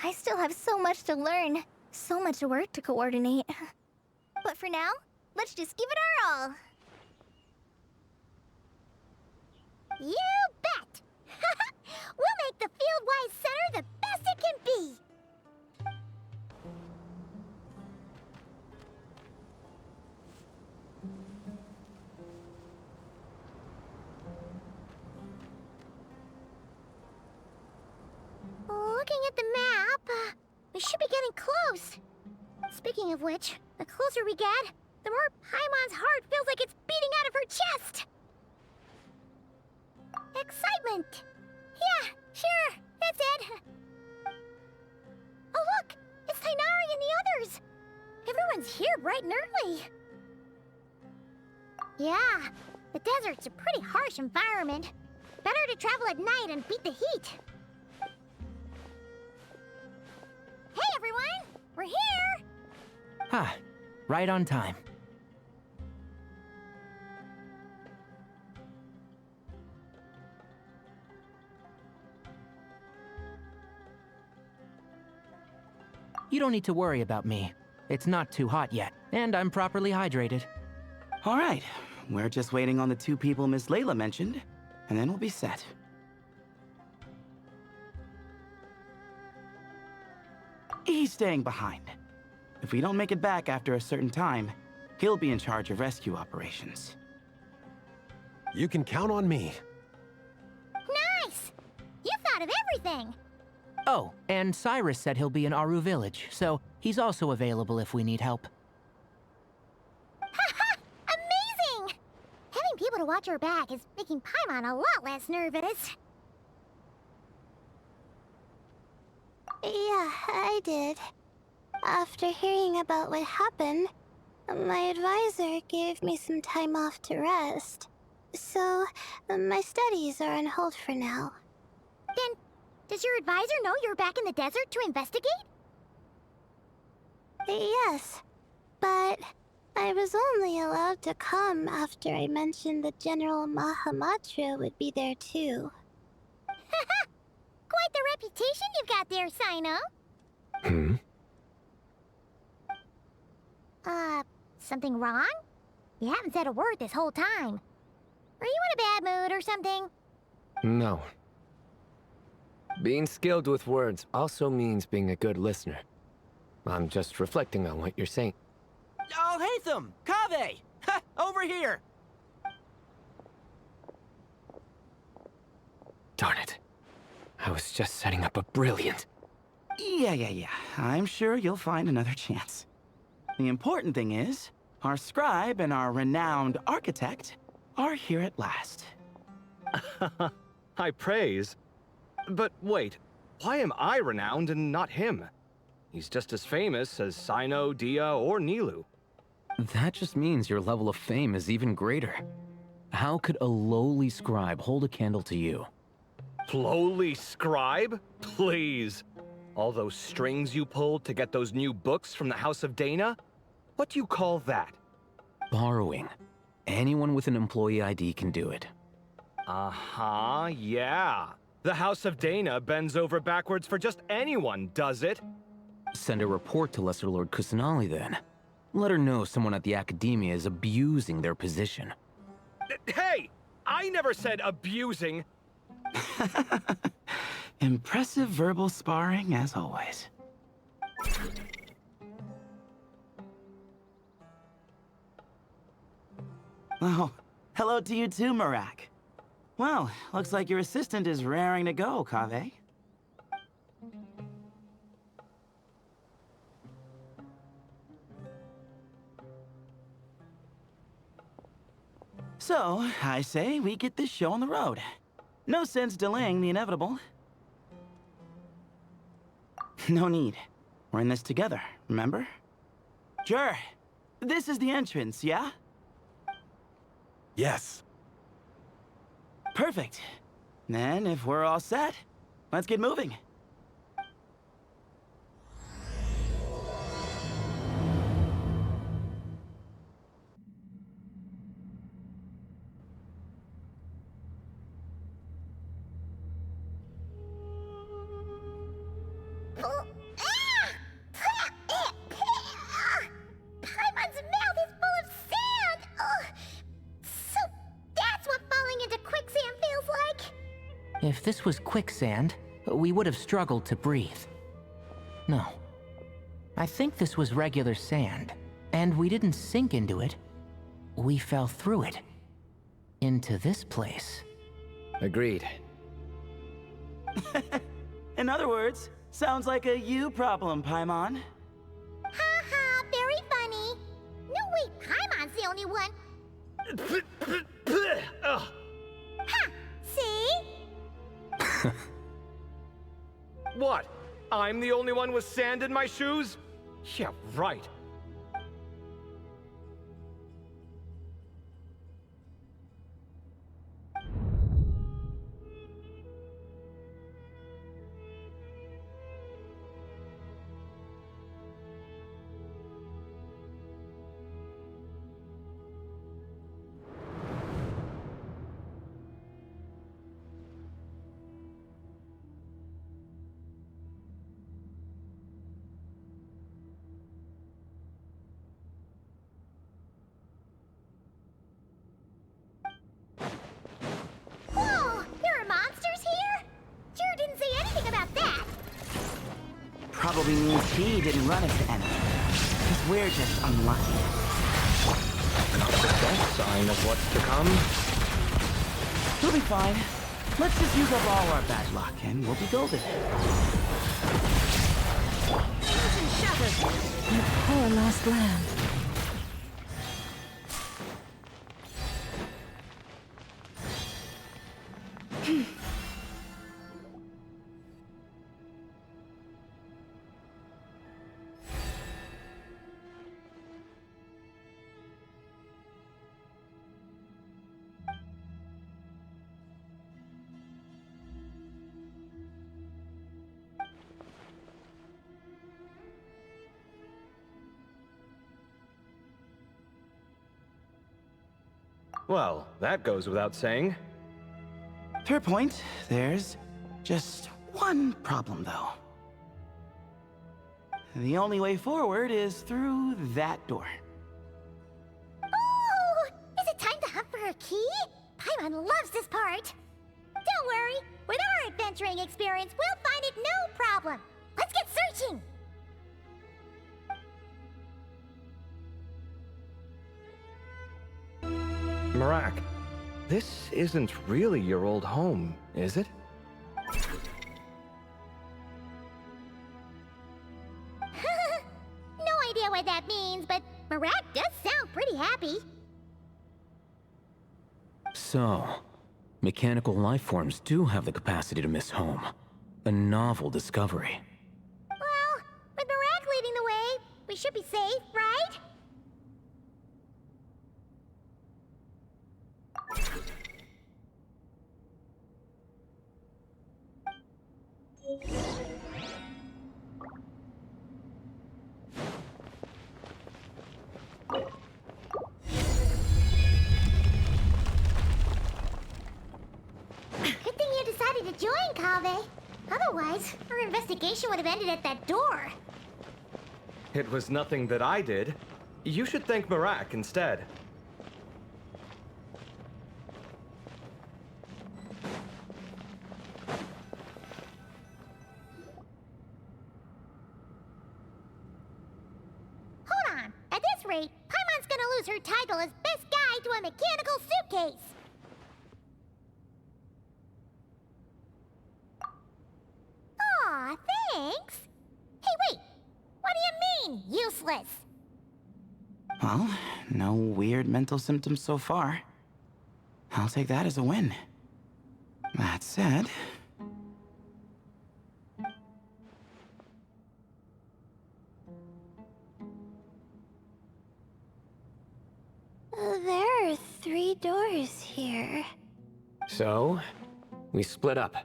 I still have so much to learn, so much work to coordinate. But for now, let's just give it our all. You bet! We'll make the Fieldwide Center the best it can be! Looking at the map, we should be getting close. Speaking of which, the closer we get, the more Paimon's heart feels like it's beating out of her chest. Excitement! Yeah, sure, that's it. Oh look, it's Tainari and the others. Everyone's here bright and early. Yeah, the desert's a pretty harsh environment. Better to travel at night and beat the heat. Hey everyone, we're here! Ha, right on time. You don't need to worry about me. It's not too hot yet, and I'm properly hydrated. All right, we're just waiting on the 2 people Miss Layla mentioned, and then we'll be set. He's staying behind. If we don't make it back after a certain time, he'll be in charge of rescue operations. You can count on me. Nice! You thought of everything! Oh, and Cyrus said he'll be in Aru Village, so he's also available if we need help. Haha! Amazing! Having people to watch our back is making Paimon a lot less nervous. Yeah, I did. After hearing about what happened, my advisor gave me some time off to rest. So, my studies are on hold for now. Then, does your advisor know you're back in the desert to investigate? Yes, but I was only allowed to come after I mentioned that General Mahamatra would be there too. Quite the reputation you've got there, Sino. Something wrong? You haven't said a word this whole time. Are you in a bad mood or something? No. Being skilled with words also means being a good listener. I'm just reflecting on what you're saying. Oh, Hatham! Kaveh! Ha! Over here! Darn it. I was just setting up a brilliant... Yeah. I'm sure you'll find another chance. The important thing is, our scribe and our renowned architect are here at last. High praise. But wait, why am I renowned and not him? He's just as famous as Sino, Dia, or Nilu. That just means your level of fame is even greater. How could a lowly scribe hold a candle to you? Lowly scribe? Please. All those strings you pulled to get those new books from the House of Dana? What do you call that? Borrowing. Anyone with an employee ID can do it. Uh-huh, yeah. The House of Dana bends over backwards for just anyone, does it? Send a report to Lesser Lord Kusanali then. Let her know someone at the Academia is abusing their position. Hey! I never said abusing! Impressive verbal sparring, as always. Oh, hello to you too, Marak. Well, looks like your assistant is raring to go, Kaveh. So, I say we get this show on the road. No sense delaying the inevitable. No need. We're in this together, remember? Sure. This is the entrance, yeah? Yes. Perfect. Then, if we're all set, let's get moving. If this was quicksand, we would have struggled to breathe. No. I think this was regular sand, and we didn't sink into it. We fell through it. Into this place. Agreed. In other words, sounds like a you problem, Paimon. Ha ha, very funny. No, wait, Paimon's the only one. Ha! See? What? I'm the only one with sand in my shoes? Yeah, right. Whoa, there are monsters here? Sure didn't say anything about that. Probably means he didn't run into any. Because we're just unlucky. Best sign of what's to come. We'll be fine. Let's just use up all our bad luck, and we'll be golden. You poor lost lamb. Well, that goes without saying. Fair point. There's just one problem, though. The only way forward is through that door. Oh, is it time to hunt for a key? Paimon loves this part. Don't worry, with our adventuring experience, we'll find it no problem. Let's get searching. Marak, this isn't really your old home, is it? No idea what that means, but Marak does sound pretty happy. So, mechanical life forms do have the capacity to miss home. A novel discovery. Well, with Marak leading the way, we should be safe, right? Good thing you decided to join, Kaveh. Otherwise, our investigation would have ended at that door. It was nothing that I did. You should thank Marak instead. Hold on. At this rate, Paimon's gonna lose her title as best guide to a mechanical suitcase. Aw, thanks. Hey, wait. What do you mean, useless? Well, no weird mental symptoms so far. I'll take that as a win. That said... There are 3 doors here. So, we split up.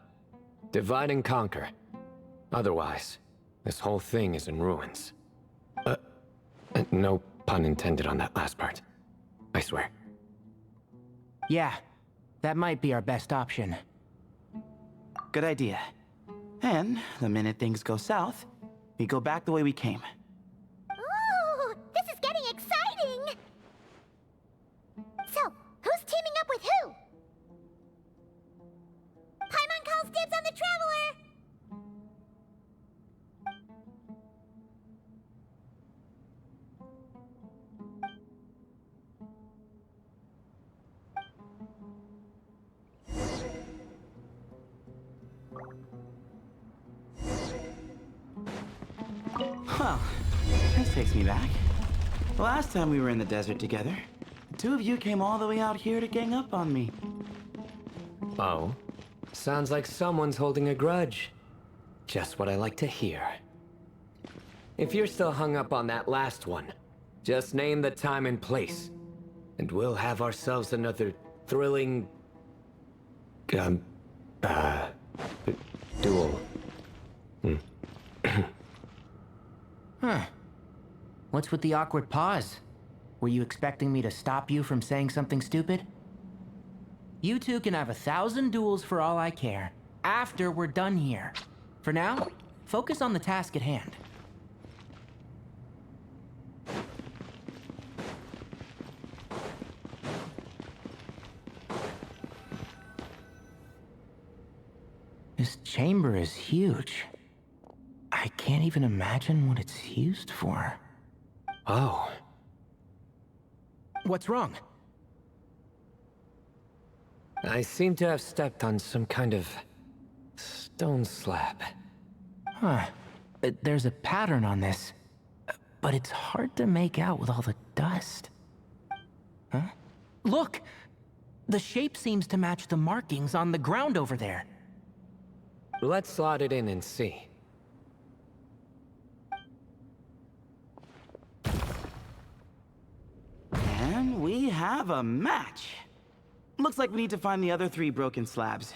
Divide and conquer. Otherwise, this whole thing is in ruins. No pun intended on that last part. I swear. Yeah, that might be our best option. Good idea. And the minute things go south, we go back the way we came. Ooh, this is getting exciting! So, who's teaming up with who? Paimon Well, this takes me back. The last time we were in the desert together, the two of you came all the way out here to gang up on me. Oh? Sounds like someone's holding a grudge. Just what I like to hear. If you're still hung up on that last one, just name the time and place, and we'll have ourselves another thrilling... duel. Huh. What's with the awkward pause? Were you expecting me to stop you from saying something stupid? You two can have 1,000 duels for all I care, after we're done here. For now, focus on the task at hand. This chamber is huge. I can't even imagine what it's used for. Oh. What's wrong? I seem to have stepped on some kind of stone slab. Huh. There's a pattern on this, but it's hard to make out with all the dust. Huh? Look! The shape seems to match the markings on the ground over there. Let's slot it in and see. And we have a match. Looks like we need to find the other 3 broken slabs.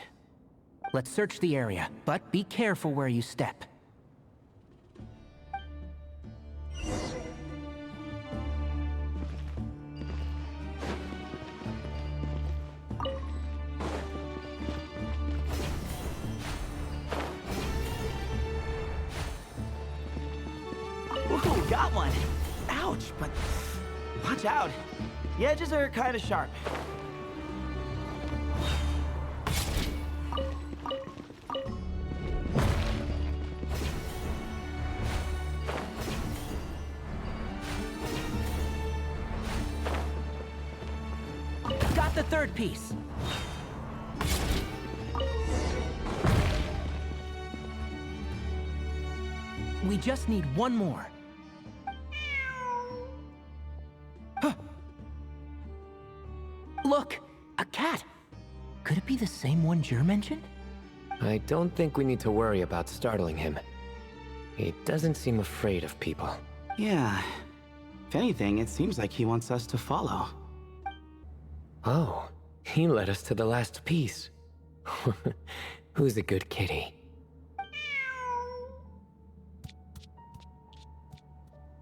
Let's search the area, but be careful where you step. Ooh, got one. Ouch, but watch out. The edges are kind of sharp. Got the 3rd piece. We just need one more. Huh. Look, a cat. Could it be the same one Jer mentioned? I don't think we need to worry about startling him. He doesn't seem afraid of people. Yeah. If anything, it seems like he wants us to follow. Oh, he led us to the last piece. Who's a good kitty?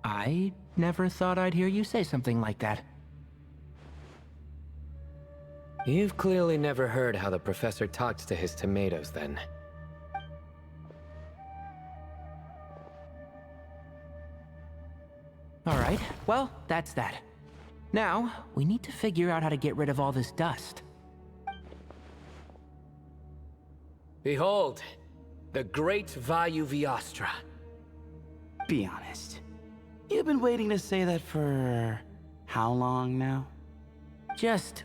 I never thought I'd hear you say something like that. You've clearly never heard how the professor talks to his tomatoes, then. All right, well, that's that. Now, we need to figure out how to get rid of all this dust. Behold, the great Vayu Viastra. Be honest. You've been waiting to say that for how long now? Just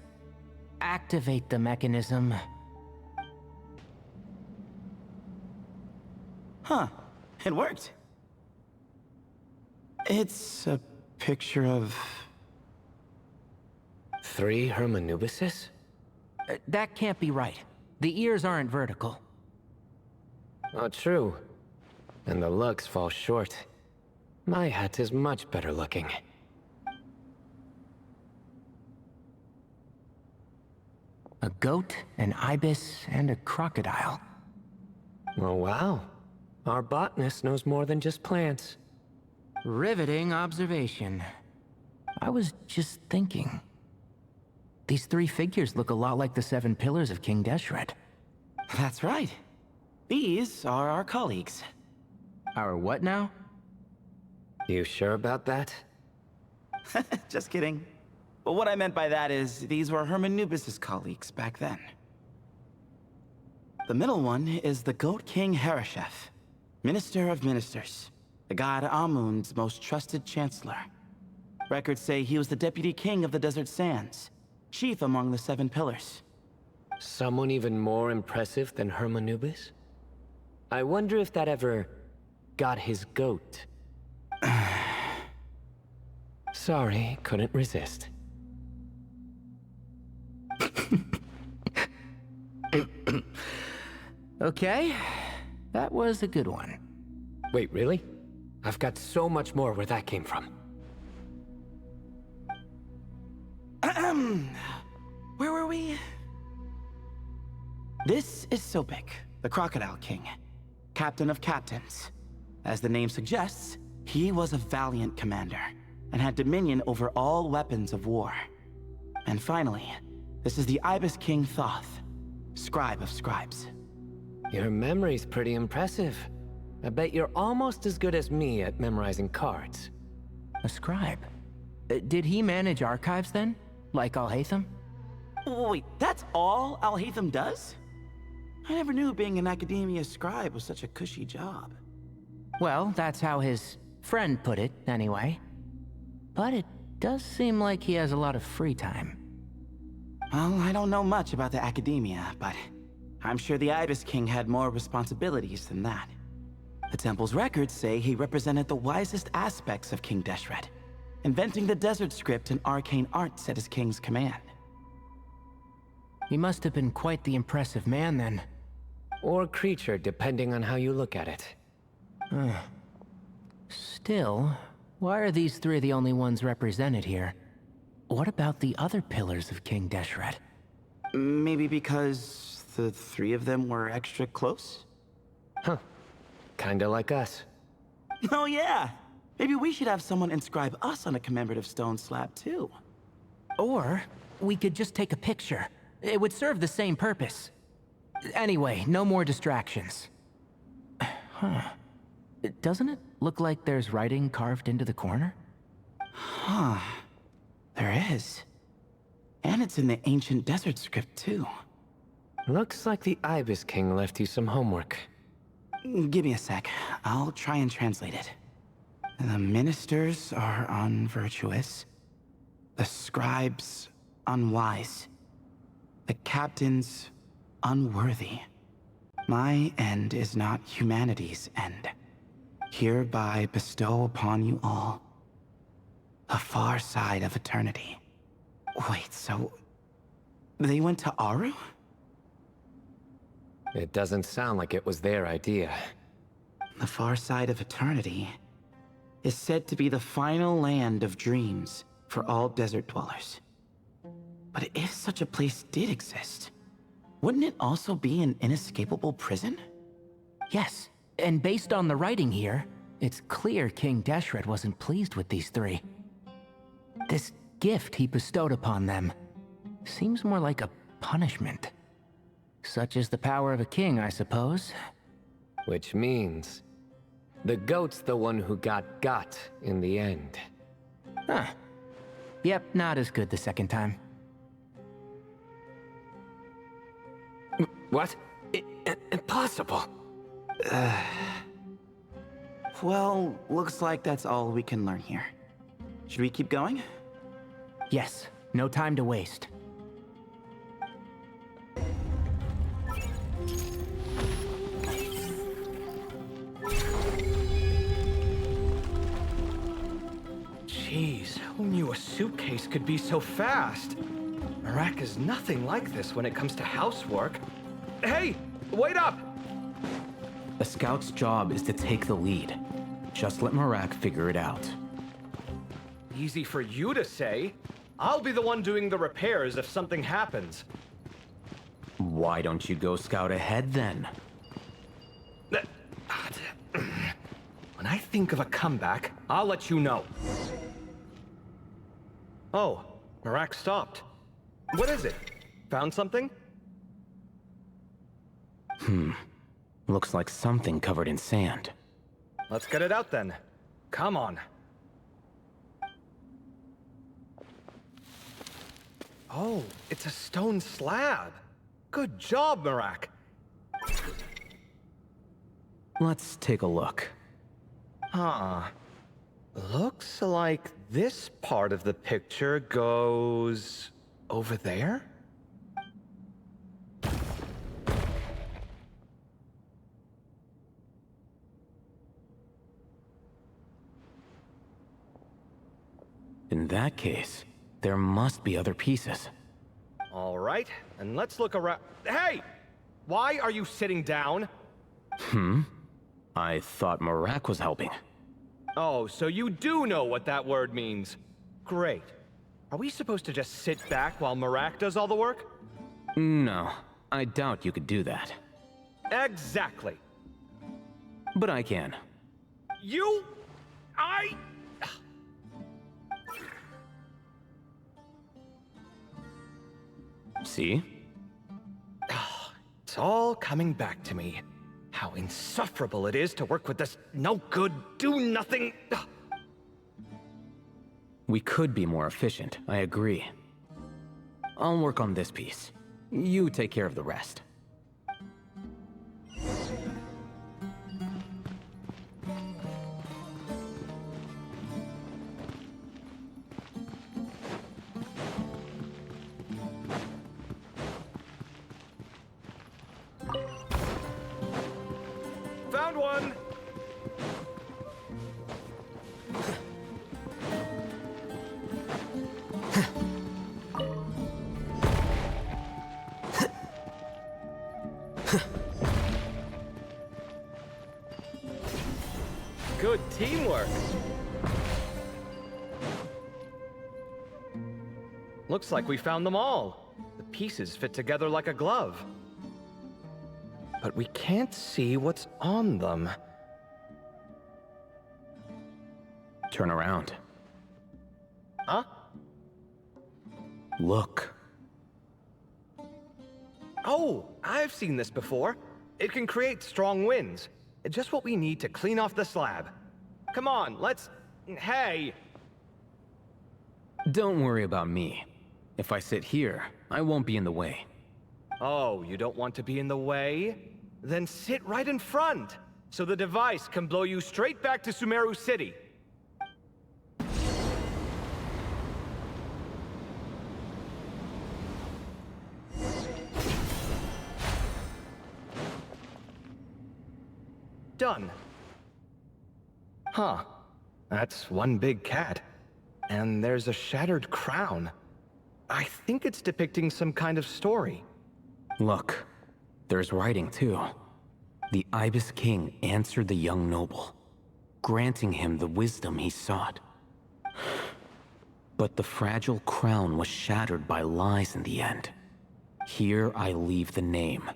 activate the mechanism. Huh. It worked. It's a picture of... 3 Hermanubises? That can't be right. The ears aren't vertical. Oh, true. And the looks fall short. My hat is much better looking. A goat, an ibis, and a crocodile. Oh, wow. Our botanist knows more than just plants. Riveting observation. I was just thinking. These 3 figures look a lot like the 7 pillars of King Deshret. That's right. These are our colleagues. Our what now? You sure about that? Just kidding. But what I meant by that is, these were Hermanubis' colleagues back then. The middle one is the Goat King Hereshef, Minister of Ministers, the god Amun's most trusted chancellor. Records say he was the deputy king of the Desert Sands, chief among the 7 pillars. Someone even more impressive than Hermanubis? I wonder if that ever got his goat. Sorry, couldn't resist. Okay, that was a good one. Wait, really? I've got so much more where that came from. Where were we? This is Sopik, the Crocodile King, captain of captains. As the name suggests, he was a valiant commander and had dominion over all weapons of war. And finally, this is the Ibis King Thoth, scribe of scribes. Your memory's pretty impressive. I bet you're almost as good as me at memorizing cards. A scribe? Did he manage archives then? Like Alhaitham? Wait, that's all Alhaitham does? I never knew being an academia scribe was such a cushy job. Well, that's how his friend put it, anyway. But it does seem like he has a lot of free time. Well, I don't know much about the academia, but I'm sure the Ibis King had more responsibilities than that. The temple's records say he represented the wisest aspects of King Deshret, inventing the desert script and arcane arts at his king's command. He must have been quite the impressive man then. Or creature, depending on how you look at it. Still, why are these three the only ones represented here? What about the other pillars of King Deshret? Maybe because the three of them were extra close? Huh. Kinda like us. Oh yeah! Maybe we should have someone inscribe us on a commemorative stone slab too. Or we could just take a picture. It would serve the same purpose. Anyway, no more distractions. Huh. Doesn't it look like there's writing carved into the corner? Huh. There is. And it's in the ancient desert script too. Looks like the Ibis King left you some homework. Give me a sec. I'll try and translate it. The ministers are unvirtuous. The scribes unwise. The captains unworthy. My end is not humanity's end. Hereby bestow upon you all a far side of eternity. Wait, so they went to Aru? It doesn't sound like it was their idea. The far side of eternity is said to be the final land of dreams for all desert dwellers. But if such a place did exist, wouldn't it also be an inescapable prison? Yes, and based on the writing here, it's clear King Deshret wasn't pleased with these three. This gift he bestowed upon them seems more like a punishment. Such is the power of a king, I suppose. Which means the goat's the one who got in the end. Huh. Yep, not as good the second time. What? Impossible. Well, looks like that's all we can learn here. Should we keep going? Yes, no time to waste. Jeez, who knew a suitcase could be so fast? Marak is nothing like this when it comes to housework. Hey, wait up! A scout's job is to take the lead. Just let Marak figure it out. Easy for you to say. I'll be the one doing the repairs if something happens. Why don't you go scout ahead then? When I think of a comeback, I'll let you know. Oh, Marak stopped. What is it? Found something? Looks like something covered in sand. Let's get it out then. Come on. Oh, it's a stone slab. Good job, Marak. Let's take a look. Huh. Looks like this part of the picture goes over there? that case, there must be other pieces. All right, and let's look around. Hey! Why are you sitting down? I thought Marak was helping. Oh, so you do know what that word means. Great. Are we supposed to just sit back while Marak does all the work? No, I doubt you could do that. Exactly. But I can. See? It's all coming back to me. How insufferable it is to work with this no-good, do-nothing... We could be more efficient, I agree. I'll work on this piece. You take care of the rest. Found one! Good teamwork. Looks like we found them all. The pieces fit together like a glove. But we can't see what's on them. Turn around. Huh? Look. Oh, I've seen this before. It can create strong winds. Just what we need to clean off the slab. Come on, let's... Hey! Don't worry about me. If I sit here, I won't be in the way. Oh, you don't want to be in the way? Then sit right in front, so the device can blow you straight back to Sumeru City. Done. Huh. That's one big cat. And there's a shattered crown. I think it's depicting some kind of story. Look, there's writing too. The Ibis King answered the young noble, granting him the wisdom he sought. But the fragile crown was shattered by lies in the end. Here I leave the name,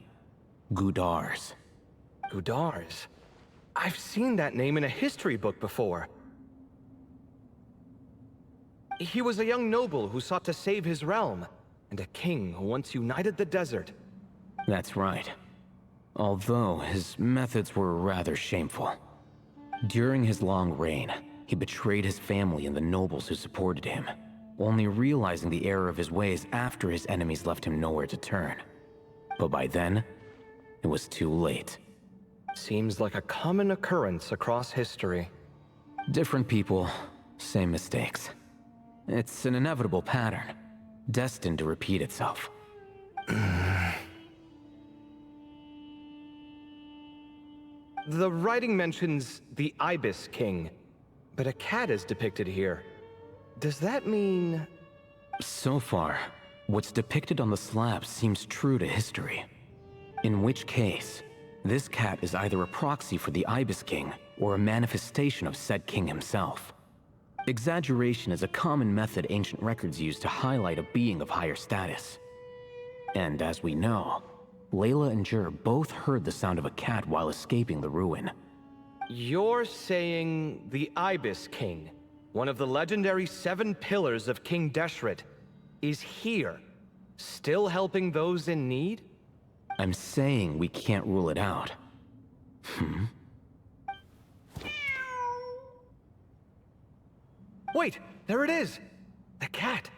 Gudars. Gudars? I've seen that name in a history book before. He was a young noble who sought to save his realm, and a king who once united the desert. That's right. Although his methods were rather shameful. During his long reign, he betrayed his family and the nobles who supported him, only realizing the error of his ways after his enemies left him nowhere to turn. But by then, it was too late. Seems like a common occurrence across history. Different people, same mistakes. It's an inevitable pattern, destined to repeat itself. The writing mentions the Ibis King, but a cat is depicted here. Does that mean... So far, what's depicted on the slab seems true to history. In which case, this cat is either a proxy for the Ibis King or a manifestation of said king himself. Exaggeration is a common method ancient records use to highlight a being of higher status. And as we know, Layla and Jur both heard the sound of a cat while escaping the ruin. You're saying the Ibis King, one of the legendary 7 pillars of King Deshret, is here, still helping those in need? I'm saying we can't rule it out. Wait, there it is! The cat!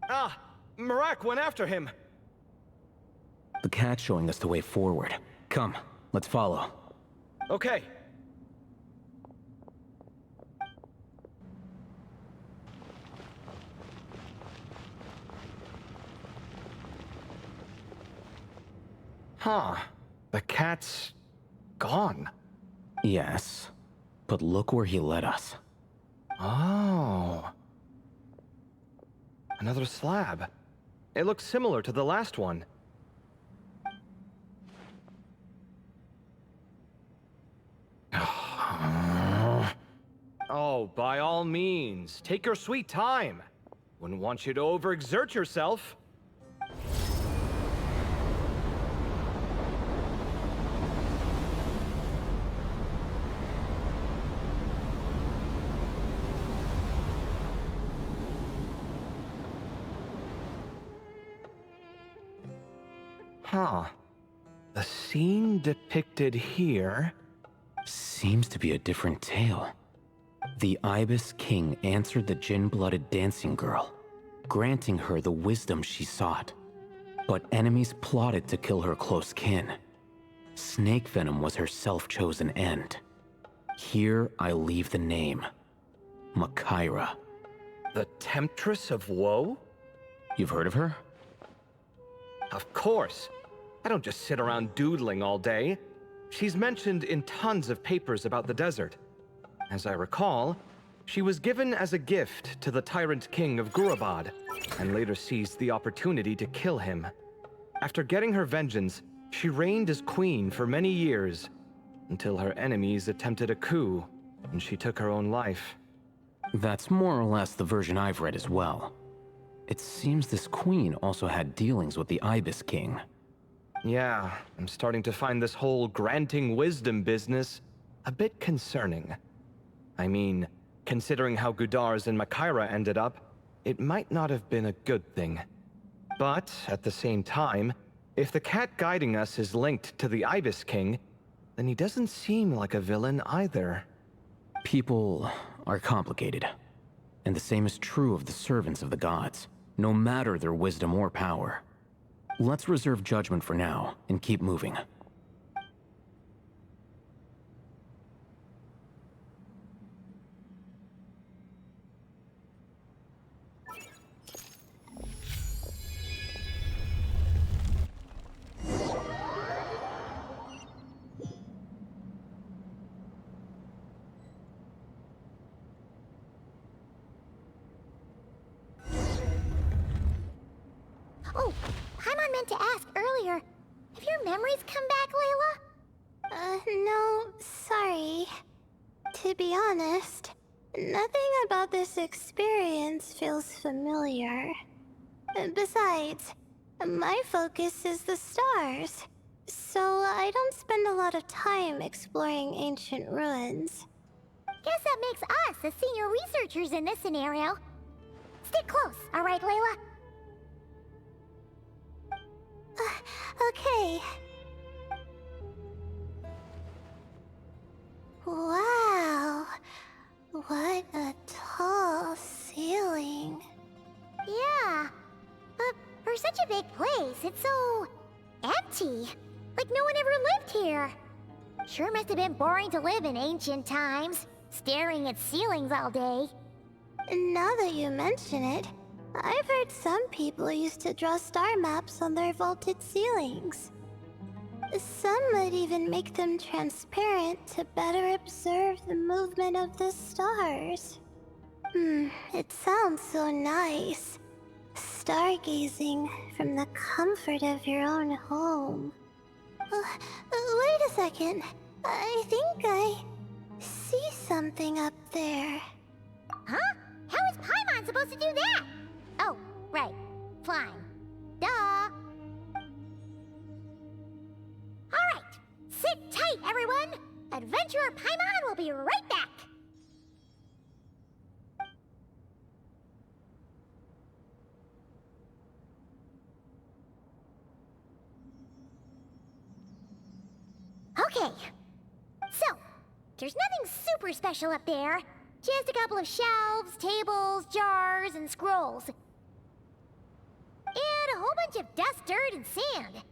Ah! Marak went after him! The cat's showing us the way forward. Come, let's follow. Okay. Huh. The cat's gone. Yes, but look where he led us. Oh. Another slab. It looks similar to the last one. Oh, by all means, take your sweet time. Wouldn't want you to overexert yourself. Huh. The scene depicted here... Seems to be a different tale. The Ibis King answered the Jinn-blooded dancing girl, granting her the wisdom she sought. But enemies plotted to kill her close kin. Snake venom was her self-chosen end. Here I leave the name. Makaira. The Temptress of Woe? You've heard of her? Of course. I don't just sit around doodling all day. She's mentioned in tons of papers about the desert. As I recall, she was given as a gift to the tyrant king of Gurabad, and later seized the opportunity to kill him. After getting her vengeance, she reigned as queen for many years, until her enemies attempted a coup, and she took her own life. That's more or less the version I've read as well. It seems this queen also had dealings with the Ibis King. Yeah, I'm starting to find this whole granting wisdom business a bit concerning. I mean, considering how Gudars and Makaira ended up, it might not have been a good thing. But, at the same time, if the cat guiding us is linked to the Ibis King, then he doesn't seem like a villain either. People are complicated. And the same is true of the servants of the gods, no matter their wisdom or power. Let's reserve judgment for now, and keep moving. Oh, Paimon meant to ask earlier. Have your memories come back, Layla? No, sorry. To be honest, nothing about this experience feels familiar. Besides, my focus is the stars, so I don't spend a lot of time exploring ancient ruins. Guess that makes us the senior researchers in this scenario. Stick close, all right, Layla? Okay. Wow. What a tall ceiling. Yeah. But for such a big place, it's so... empty. Like no one ever lived here. Sure must have been boring to live in ancient times, staring at ceilings all day. Now that you mention it, I've heard some people used to draw star maps on their vaulted ceilings. Some would even make them transparent to better observe the movement of the stars. It sounds so nice. Stargazing from the comfort of your own home. Wait a second. I think I see something up there. Huh? How is Paimon supposed to do that? Oh, right. Flying. Duh. Alright. Sit tight, everyone. Adventurer Paimon will be right back. Okay. So, there's nothing super special up there. Just a couple of shelves, tables, jars, and scrolls. And a whole bunch of dust, dirt, and sand.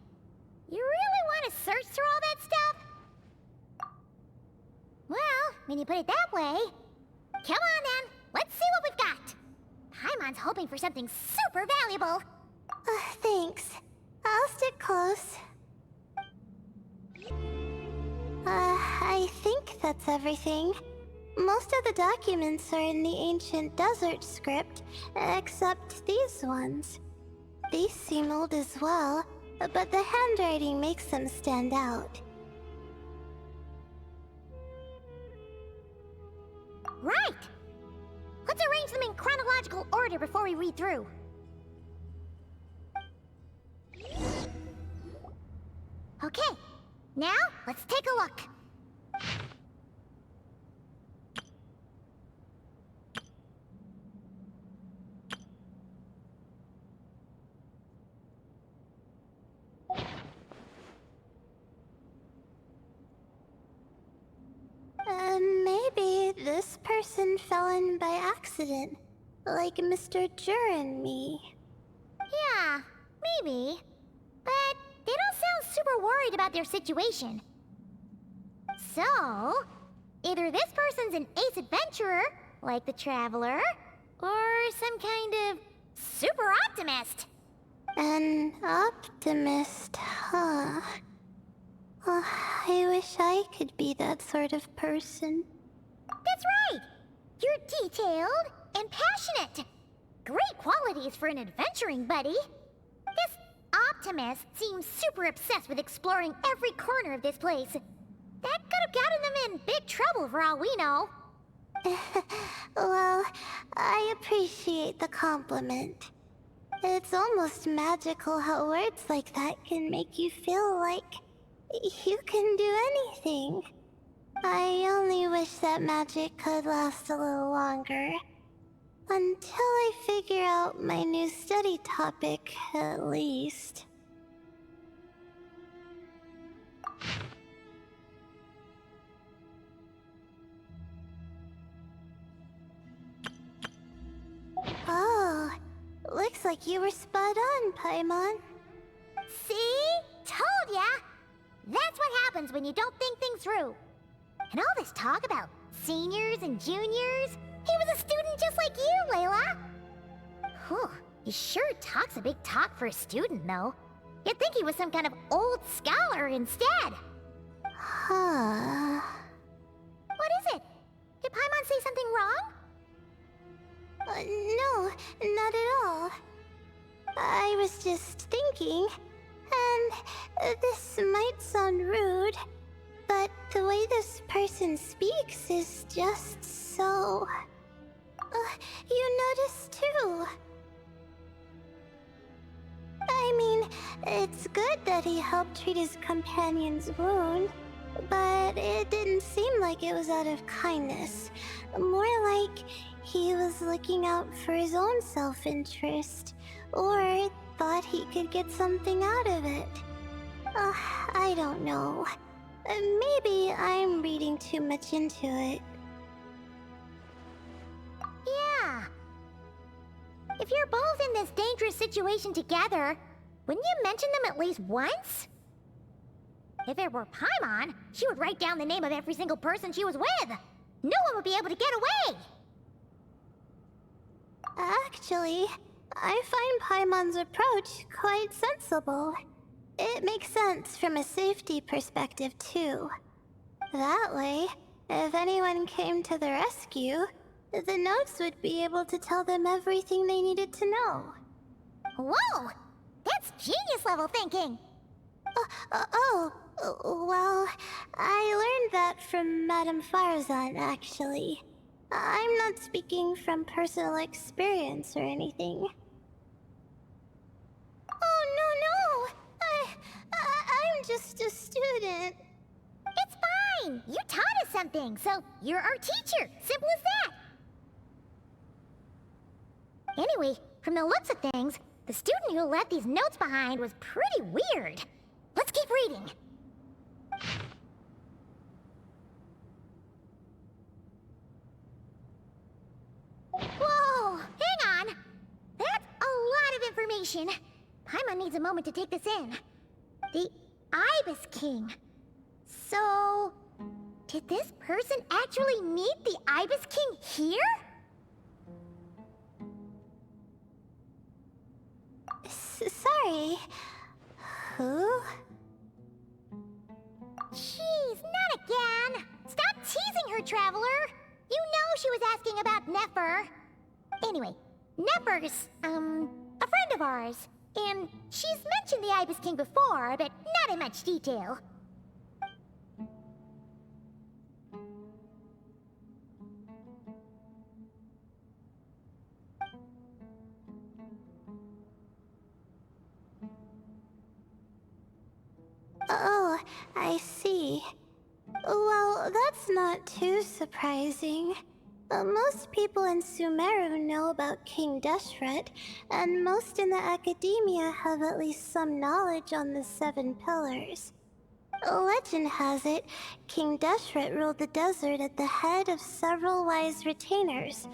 You really want to search through all that stuff? Well, when you put it that way... Come on then, let's see what we've got. Paimon's hoping for something super valuable. Thanks. I'll stick close. I think that's everything. Most of the documents are in the ancient desert script, except these ones. These seem old as well, but the handwriting makes them stand out. Right! Let's arrange them in chronological order before we read through. Okay, now let's take a look. Maybe this person fell in by accident, like Mr. Jur and me. Yeah, maybe. But they don't sound super worried about their situation. So, either this person's an ace adventurer, like the Traveler, or some kind of super optimist. An optimist, huh? Oh, I wish I could be that sort of person. That's right! You're detailed and passionate. Great qualities for an adventuring buddy. This optimist seems super obsessed with exploring every corner of this place. That could have gotten them in big trouble for all we know. Well, I appreciate the compliment. It's almost magical how words like that can make you feel like you can do anything. I only wish that magic could last a little longer. Until I figure out my new study topic, at least. Oh, looks like you were spot on, Paimon. See? Told ya! That's what happens when you don't think things through. And all this talk about seniors and juniors, he was a student just like you, Layla. Whew, he sure talks a big talk for a student, though. You'd think he was some kind of old scholar instead. Huh. What is it? Did Paimon say something wrong? No, not at all. I was just thinking, and this might sound rude, but the way this person speaks is just so... you notice too. I mean, it's good that he helped treat his companion's wound, but it didn't seem like it was out of kindness. More like he was looking out for his own self-interest, or thought he could get something out of it. I don't know. Maybe I'm reading too much into it. Yeah. If you're both in this dangerous situation together, wouldn't you mention them at least once? If it were Paimon, she would write down the name of every single person she was with. No one would be able to get away. Actually, I find Paimon's approach quite sensible. It makes sense from a safety perspective, too. That way, if anyone came to the rescue, the notes would be able to tell them everything they needed to know. Whoa! That's genius-level thinking! Well, I learned that from Madame Farzan, actually. I'm not speaking from personal experience or anything. Oh, no! I'm just a student. It's fine! You taught us something, so you're our teacher. Simple as that. Anyway, from the looks of things, the student who left these notes behind was pretty weird. Let's keep reading. Whoa! Hang on! That's a lot of information. Paimon needs a moment to take this in. The Ibis King. So... did this person actually meet the Ibis King here? Sorry. Who? Jeez, not traveler. You know she was asking about Nefer. Anyway, Nefer's, a friend of ours. And she's mentioned the Ibis King before, but not in much detail. Oh, I see. Well, that's not too surprising. Most people in Sumeru know about King Deshret, and most in the academia have at least some knowledge on the Seven Pillars. Legend has it, King Deshret ruled the desert at the head of several wise retainers,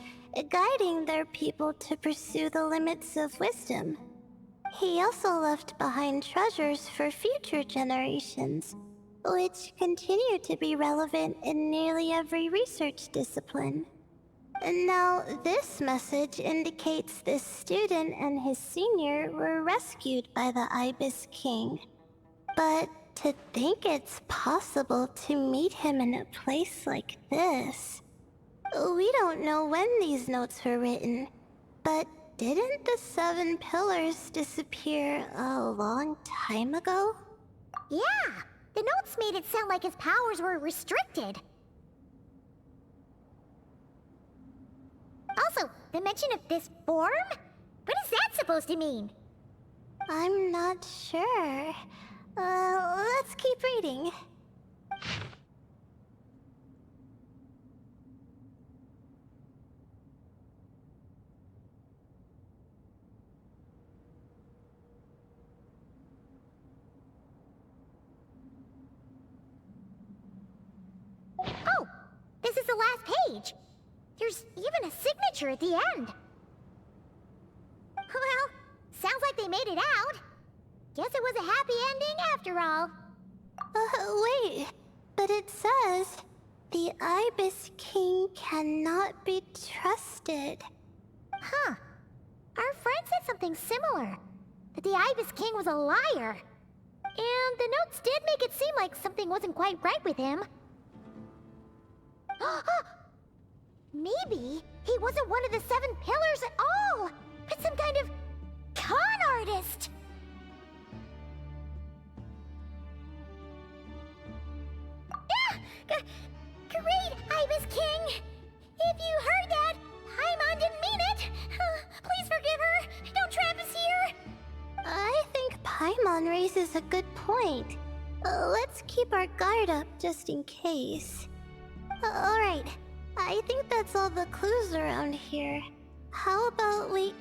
guiding their people to pursue the limits of wisdom. He also left behind treasures for future generations, which continue to be relevant in nearly every research discipline. And now, this message indicates this student and his senior were rescued by the Ibis King. But to think it's possible to meet him in a place like this... We don't know when these notes were written, but didn't the Seven Pillars disappear a long time ago? Yeah, the notes made it sound like his powers were restricted. Also, the mention of this form? What is that supposed to mean? I'm not sure. Let's keep reading. Oh, this is the last page. There's even a signature at the end. Well, sounds like they made it out. Guess it was a happy ending after all. Wait. But it says, the Ibis King cannot be trusted. Huh. Our friend said something similar. That the Ibis King was a liar. And the notes did make it seem like something wasn't quite right with him. Maybe he wasn't one of the Seven Pillars at all, but some kind of con artist. Great, Ibis King! If you heard that, Paimon didn't mean it. Please forgive her. Don't trap us here. I think Paimon raises a good point. Let's keep our guard up just in case. Alright, I think that's all the clues around here. How about we...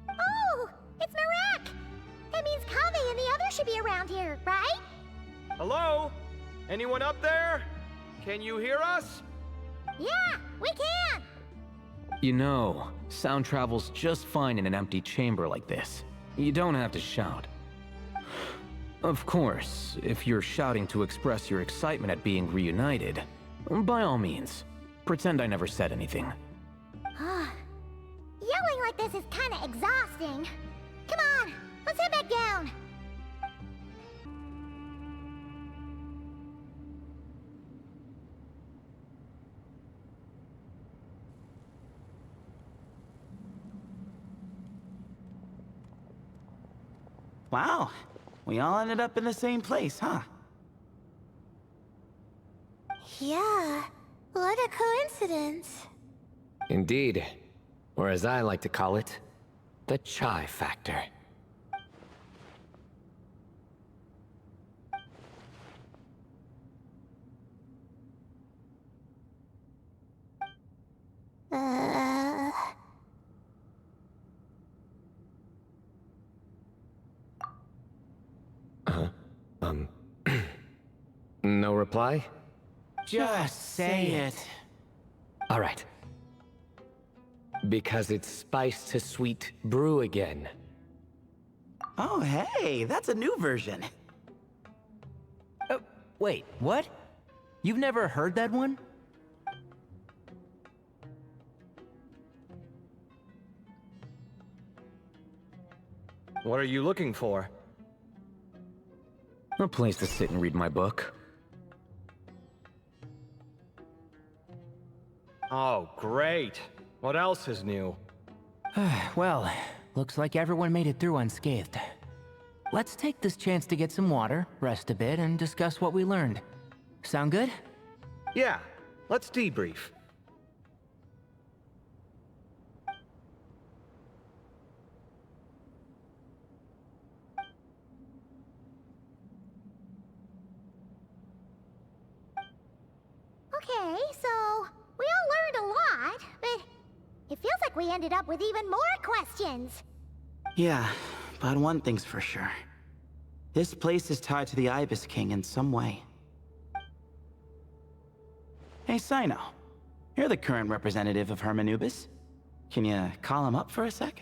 Oh, it's Marak! That means Kaveh and the others should be around here, right? Hello? Anyone up there? Can you hear us? Yeah, we can! You know, sound travels just fine in an empty chamber like this. You don't have to shout. Of course, if you're shouting to express your excitement at being reunited, by all means, pretend I never said anything. Yelling like this is kinda exhausting. Come on, let's head back down. Wow, we all ended up in the same place, huh? Yeah, what a coincidence. Indeed. Or as I like to call it, the chai factor. No reply? Just say it. All right. Because it's spice to sweet brew again. Oh, hey, that's a new version. Wait, what? You've never heard that one? What are you looking for? A place to sit and read my book. Oh, great. What else is new? Well, looks like everyone made it through unscathed. Let's take this chance to get some water, rest a bit, and discuss what we learned. Sound good? Yeah, let's debrief. Okay, so we all learned a lot, but it feels like we ended up with even more questions. Yeah, but one thing's for sure. This place is tied to the Ibis King in some way. Hey, Sino. You're the current representative of Hermanubis. Can you call him up for a sec?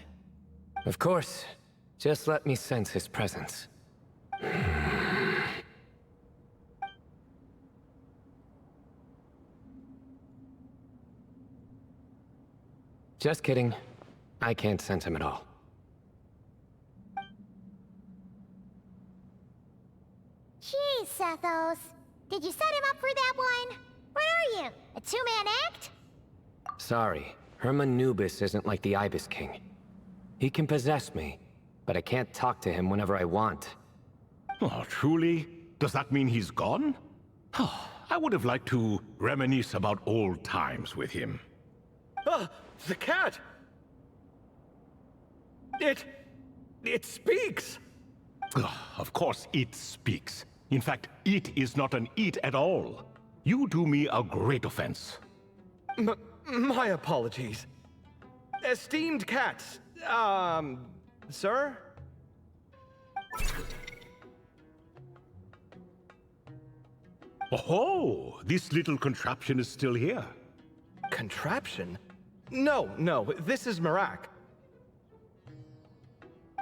Of course. Just let me sense his presence. Just kidding. I can't sense him at all. Jeez, Sethos. Did you set him up for that one? What are you, a two-man act? Sorry, Hermanubis isn't like the Ibis King. He can possess me, but I can't talk to him whenever I want. Oh, truly? Does that mean he's gone? Oh, I would have liked to reminisce about old times with him. Ah, the cat! It speaks! Of course it speaks. In fact, it is not an it at all. You do me a great offense. My apologies. Esteemed cats, sir? Oh, this little contraption is still here. Contraption? No, this is Marak.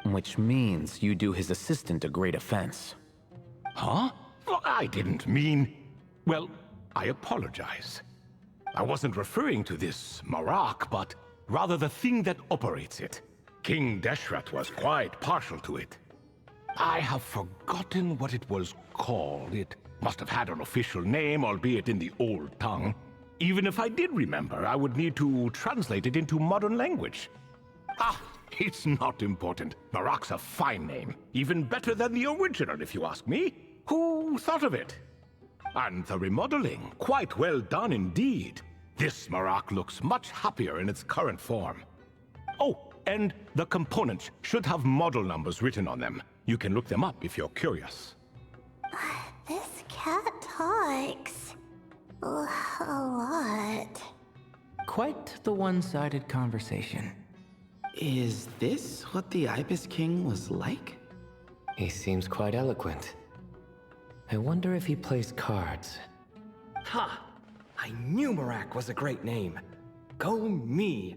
Which means you do his assistant a great offense. Huh? Well, I didn't mean... Well, I apologize. I wasn't referring to this Marak, but rather the thing that operates it. King Deshret was quite partial to it. I have forgotten what it was called. It must have had an official name, albeit in the old tongue. Even if I did remember, I would need to translate it into modern language. Ah, it's not important. Marak's a fine name. Even better than the original, if you ask me. Who thought of it? And the remodeling, quite well done indeed. This Marak looks much happier in its current form. Oh, and the components should have model numbers written on them. You can look them up if you're curious. This cat talks a lot. Quite the one-sided conversation. Is this what the Ibis King was like? He seems quite eloquent. I wonder if he plays cards. Ha! I knew Marak was a great name. Go me!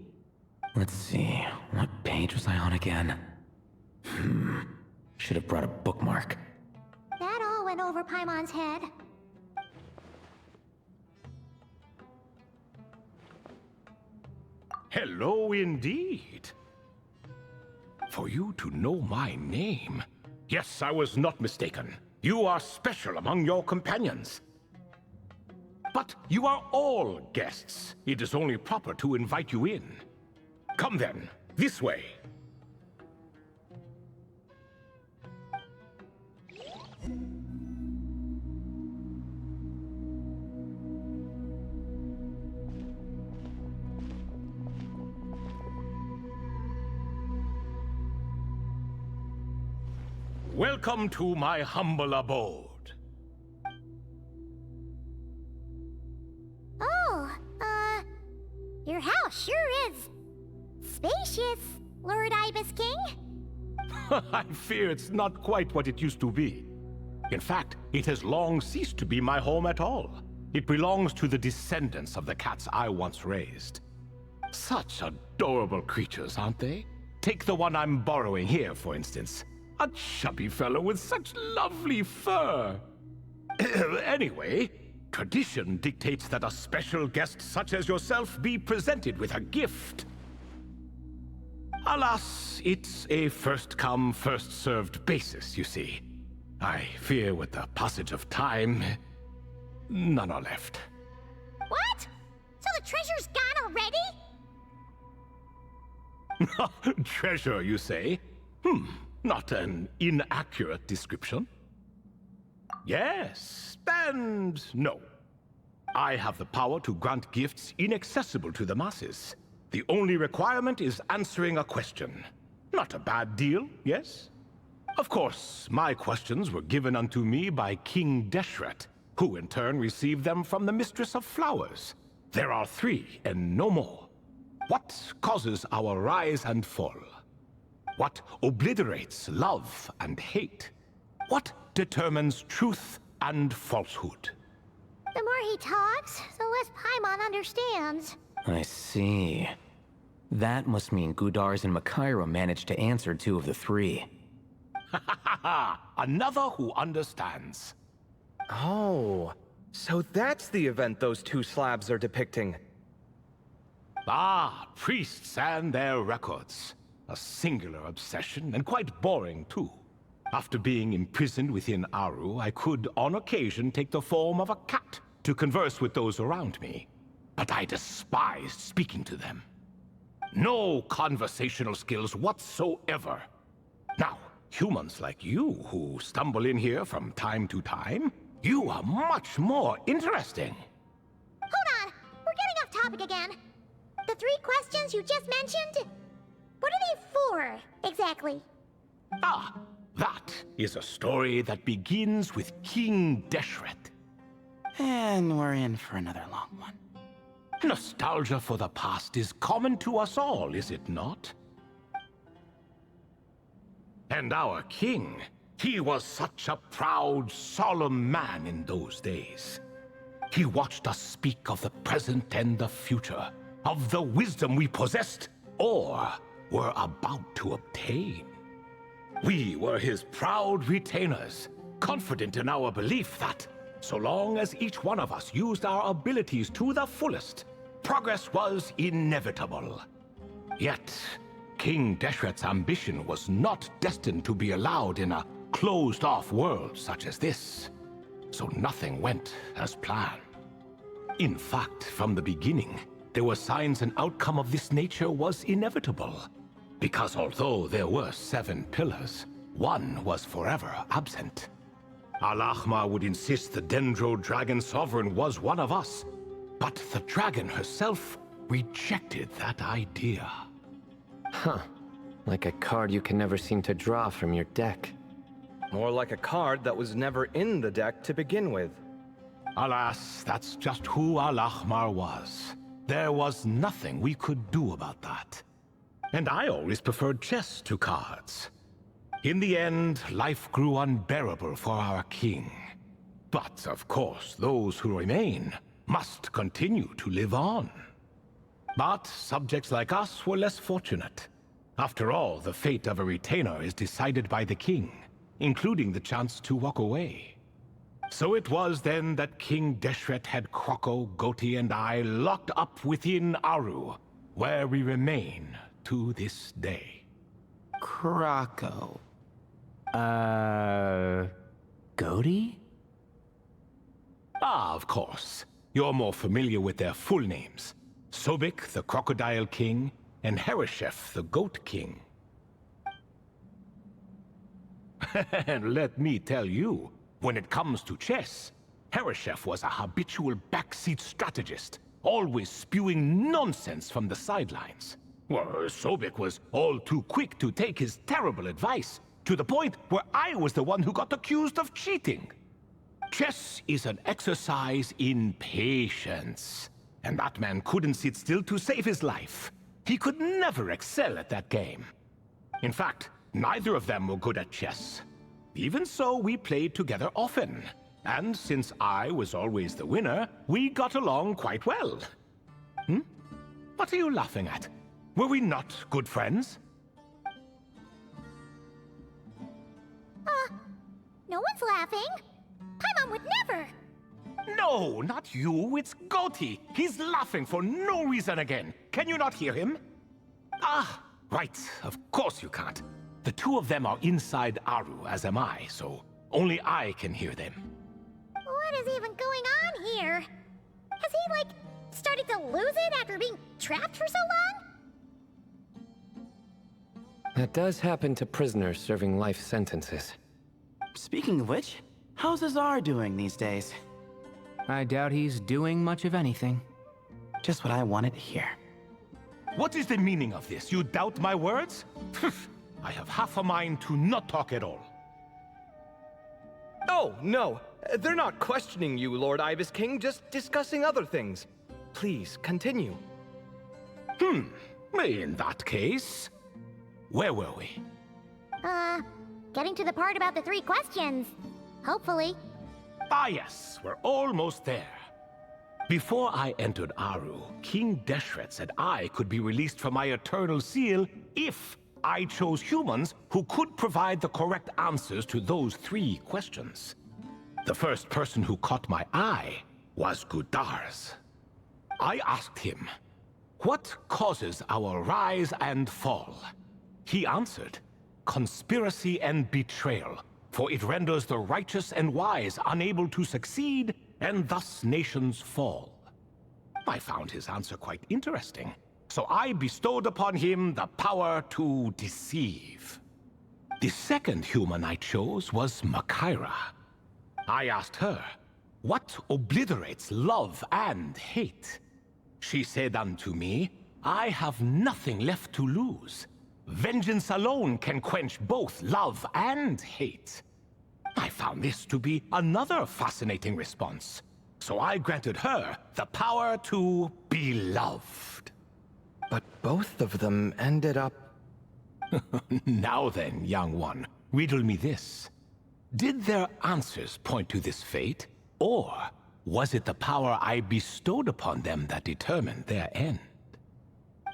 Let's see, what page was I on again? Should have brought a bookmark. That all went over Paimon's head. Hello indeed. For you to know my name. Yes, I was not mistaken. You are special among your companions. But you are all guests. It is only proper to invite you in. Come then, this way. Welcome to my humble abode. Oh, your house sure is spacious, Lord Ibis King. I fear it's not quite what it used to be. In fact, it has long ceased to be my home at all. It belongs to the descendants of the cats I once raised. Such adorable creatures, aren't they? Take the one I'm borrowing here, for instance. A chubby fellow with such lovely fur. Anyway, tradition dictates that a special guest such as yourself be presented with a gift. Alas, it's a first-come, first-served basis, you see. I fear with the passage of time, none are left. What? So the treasure's gone already? Treasure, you say? Not an inaccurate description. Yes, and no. I have the power to grant gifts inaccessible to the masses. The only requirement is answering a question. Not a bad deal, yes? Of course, my questions were given unto me by King Deshret, who in turn received them from the Mistress of Flowers. There are 3, and no more. What causes our rise and fall? What obliterates love and hate? What determines truth and falsehood? The more he talks, the less Paimon understands. I see. That must mean Gudars and Makaira managed to answer 2 of the 3. Another who understands. Oh, so that's the event those 2 slabs are depicting. Ah, priests and their records. A singular obsession, and quite boring too. After being imprisoned within Aru, I could, on occasion, take the form of a cat to converse with those around me. But I despised speaking to them. No conversational skills whatsoever. Now, humans like you who stumble in here from time to time, you are much more interesting. Hold on, we're getting off topic again. The 3 questions you just mentioned? What are they for, exactly? Ah, that is a story that begins with King Deshret. And we're in for another long one. Nostalgia for the past is common to us all, is it not? And our king, he was such a proud, solemn man in those days. He watched us speak of the present and the future, of the wisdom we possessed, or were about to obtain. We were his proud retainers, confident in our belief that, so long as each one of us used our abilities to the fullest, progress was inevitable. Yet, King Deshret's ambition was not destined to be allowed in a closed-off world such as this. So nothing went as planned. In fact, from the beginning, there were signs an outcome of this nature was inevitable. Because although there were 7 pillars, one was forever absent. Al-Ahmar would insist the Dendro Dragon Sovereign was one of us, but the dragon herself rejected that idea. Huh. Like a card you can never seem to draw from your deck. More like a card that was never in the deck to begin with. Alas, that's just who Al-Ahmar was. There was nothing we could do about that. And I always preferred chess to cards. In the end, life grew unbearable for our king. But, of course, those who remain must continue to live on. But subjects like us were less fortunate. After all, the fate of a retainer is decided by the king, including the chance to walk away. So it was then that King Deshret had Kroko, Goti, and I locked up within Aru, where we remain to this day. Kroko. Goti? Ah, of course. You're more familiar with their full names. Sobek, the Crocodile King, and Hereshef, the Goat King. And let me tell you, when it comes to chess, Hereshef was a habitual backseat strategist, always spewing nonsense from the sidelines. Well, Sobek was all too quick to take his terrible advice, to the point where I was the one who got accused of cheating. Chess is an exercise in patience, and that man couldn't sit still to save his life. He could never excel at that game. In fact, neither of them were good at chess. Even so, we played together often, and since I was always the winner, we got along quite well. What are you laughing at? Were we not good friends? No one's laughing. Paimon would never. No, not you. It's Goti. He's laughing for no reason again. Can you not hear him? Ah, right. Of course you can't. The 2 of them are inside Aru, as am I, so Only I can hear them. What is even going on here? Has he, like, started to lose it after being trapped for so long? That does happen to prisoners serving life sentences. Speaking of which, how's Azar doing these days? I doubt he's doing much of anything. Just what I wanted to hear. What is the meaning of this? You doubt my words? I have half a mind to not talk at all. Oh, no. They're not questioning you, Lord Ibis King, just discussing other things. Please, continue. In that case, where were we? Getting to the part about the 3 questions. Hopefully. Ah yes, we're almost there. Before I entered Aru, King Deshret said I could be released from my eternal seal if I chose humans who could provide the correct answers to those 3 questions. The first person who caught my eye was Gudars. I asked him, what causes our rise and fall? He answered, conspiracy and betrayal, for it renders the righteous and wise unable to succeed, and thus nations fall. I found his answer quite interesting, so I bestowed upon him the power to deceive. The second human I chose was Makaira. I asked her, what obliterates love and hate? She said unto me, I have nothing left to lose. Vengeance alone can quench both love and hate. I found this to be another fascinating response, so I granted her the power to be loved. But both of them ended up... Now then, young one, riddle me this. Did their answers point to this fate, or was it the power I bestowed upon them that determined their end?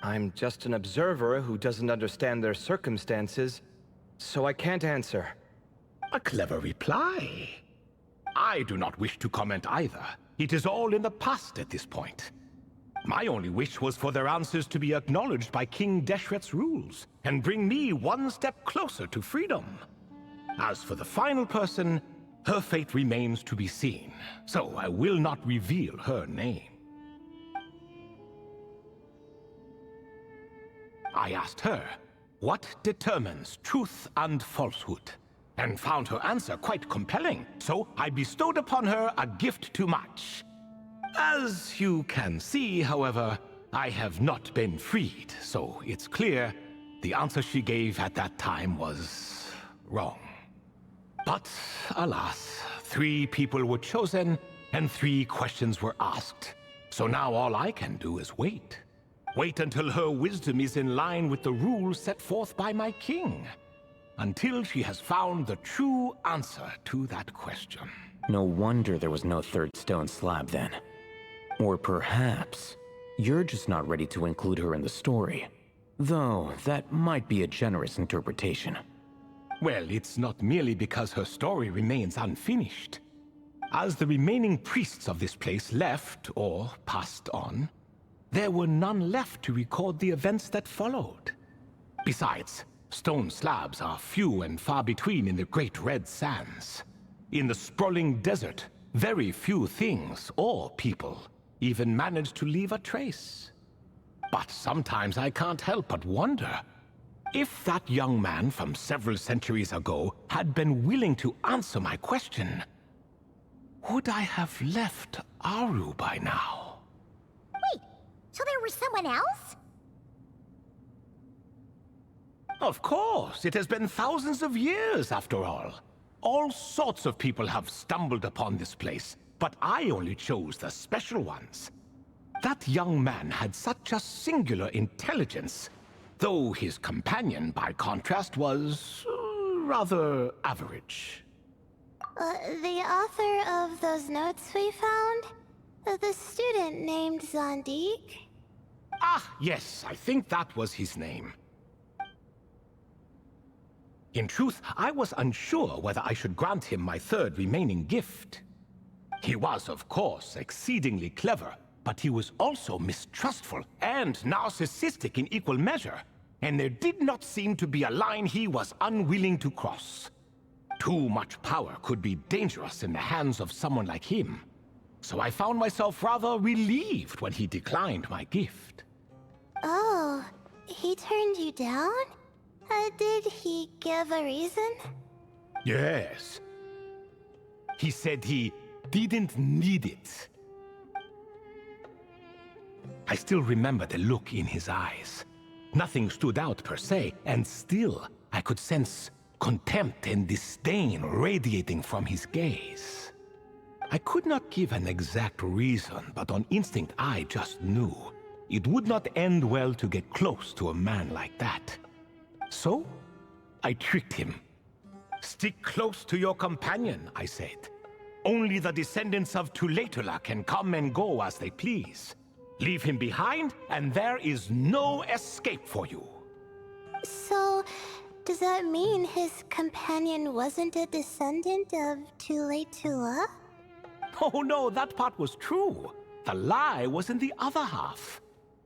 I'm just an observer who doesn't understand their circumstances, so I can't answer. A clever reply. I do not wish to comment either. It is all in the past at this point. My only wish was for their answers to be acknowledged by King Deshret's rules, and bring me one step closer to freedom. As for the final person, her fate remains to be seen, so I will not reveal her name. I asked her, what determines truth and falsehood? And found her answer quite compelling, so I bestowed upon her a gift to match. As you can see, however, I have not been freed, so it's clear the answer she gave at that time was wrong. But alas, 3 people were chosen, and 3 questions were asked. So now all I can do is wait. Wait until her wisdom is in line with the rules set forth by my king. Until she has found the true answer to that question. No wonder there was no 3rd stone slab then. Or perhaps you're just not ready to include her in the story. Though that might be a generous interpretation. Well, it's not merely because her story remains unfinished. As the remaining priests of this place left or passed on, there were none left to record the events that followed. Besides, stone slabs are few and far between in the Great Red Sands. In the sprawling desert, very few things or people even manage to leave a trace. But sometimes I can't help but wonder, if that young man from several centuries ago had been willing to answer my question, would I have left Aru by now? Wait, so there was someone else? Of course, it has been thousands of years after all. All sorts of people have stumbled upon this place, but I only chose the special ones. That young man had such a singular intelligence, though his companion, by contrast, was rather average. The author of those notes we found? The student named Zondik? Ah, yes, I think that was his name. In truth, I was unsure whether I should grant him my 3rd remaining gift. He was, of course, exceedingly clever, but he was also mistrustful and narcissistic in equal measure, and there did not seem to be a line he was unwilling to cross. Too much power could be dangerous in the hands of someone like him. So I found myself rather relieved when he declined my gift. Oh, he turned you down? Did he give a reason? Yes. He said he didn't need it. I still remember the look in his eyes. Nothing stood out per se, and still I could sense contempt and disdain radiating from his gaze. I could not give an exact reason, but on instinct I just knew it would not end well to get close to a man like that. So, I tricked him. Stick close to your companion, I said. Only the descendants of Tulatula can come and go as they please. Leave him behind, and there is no escape for you. So, does that mean his companion wasn't a descendant of Tulatula? Oh no, that part was true. The lie was in the other half.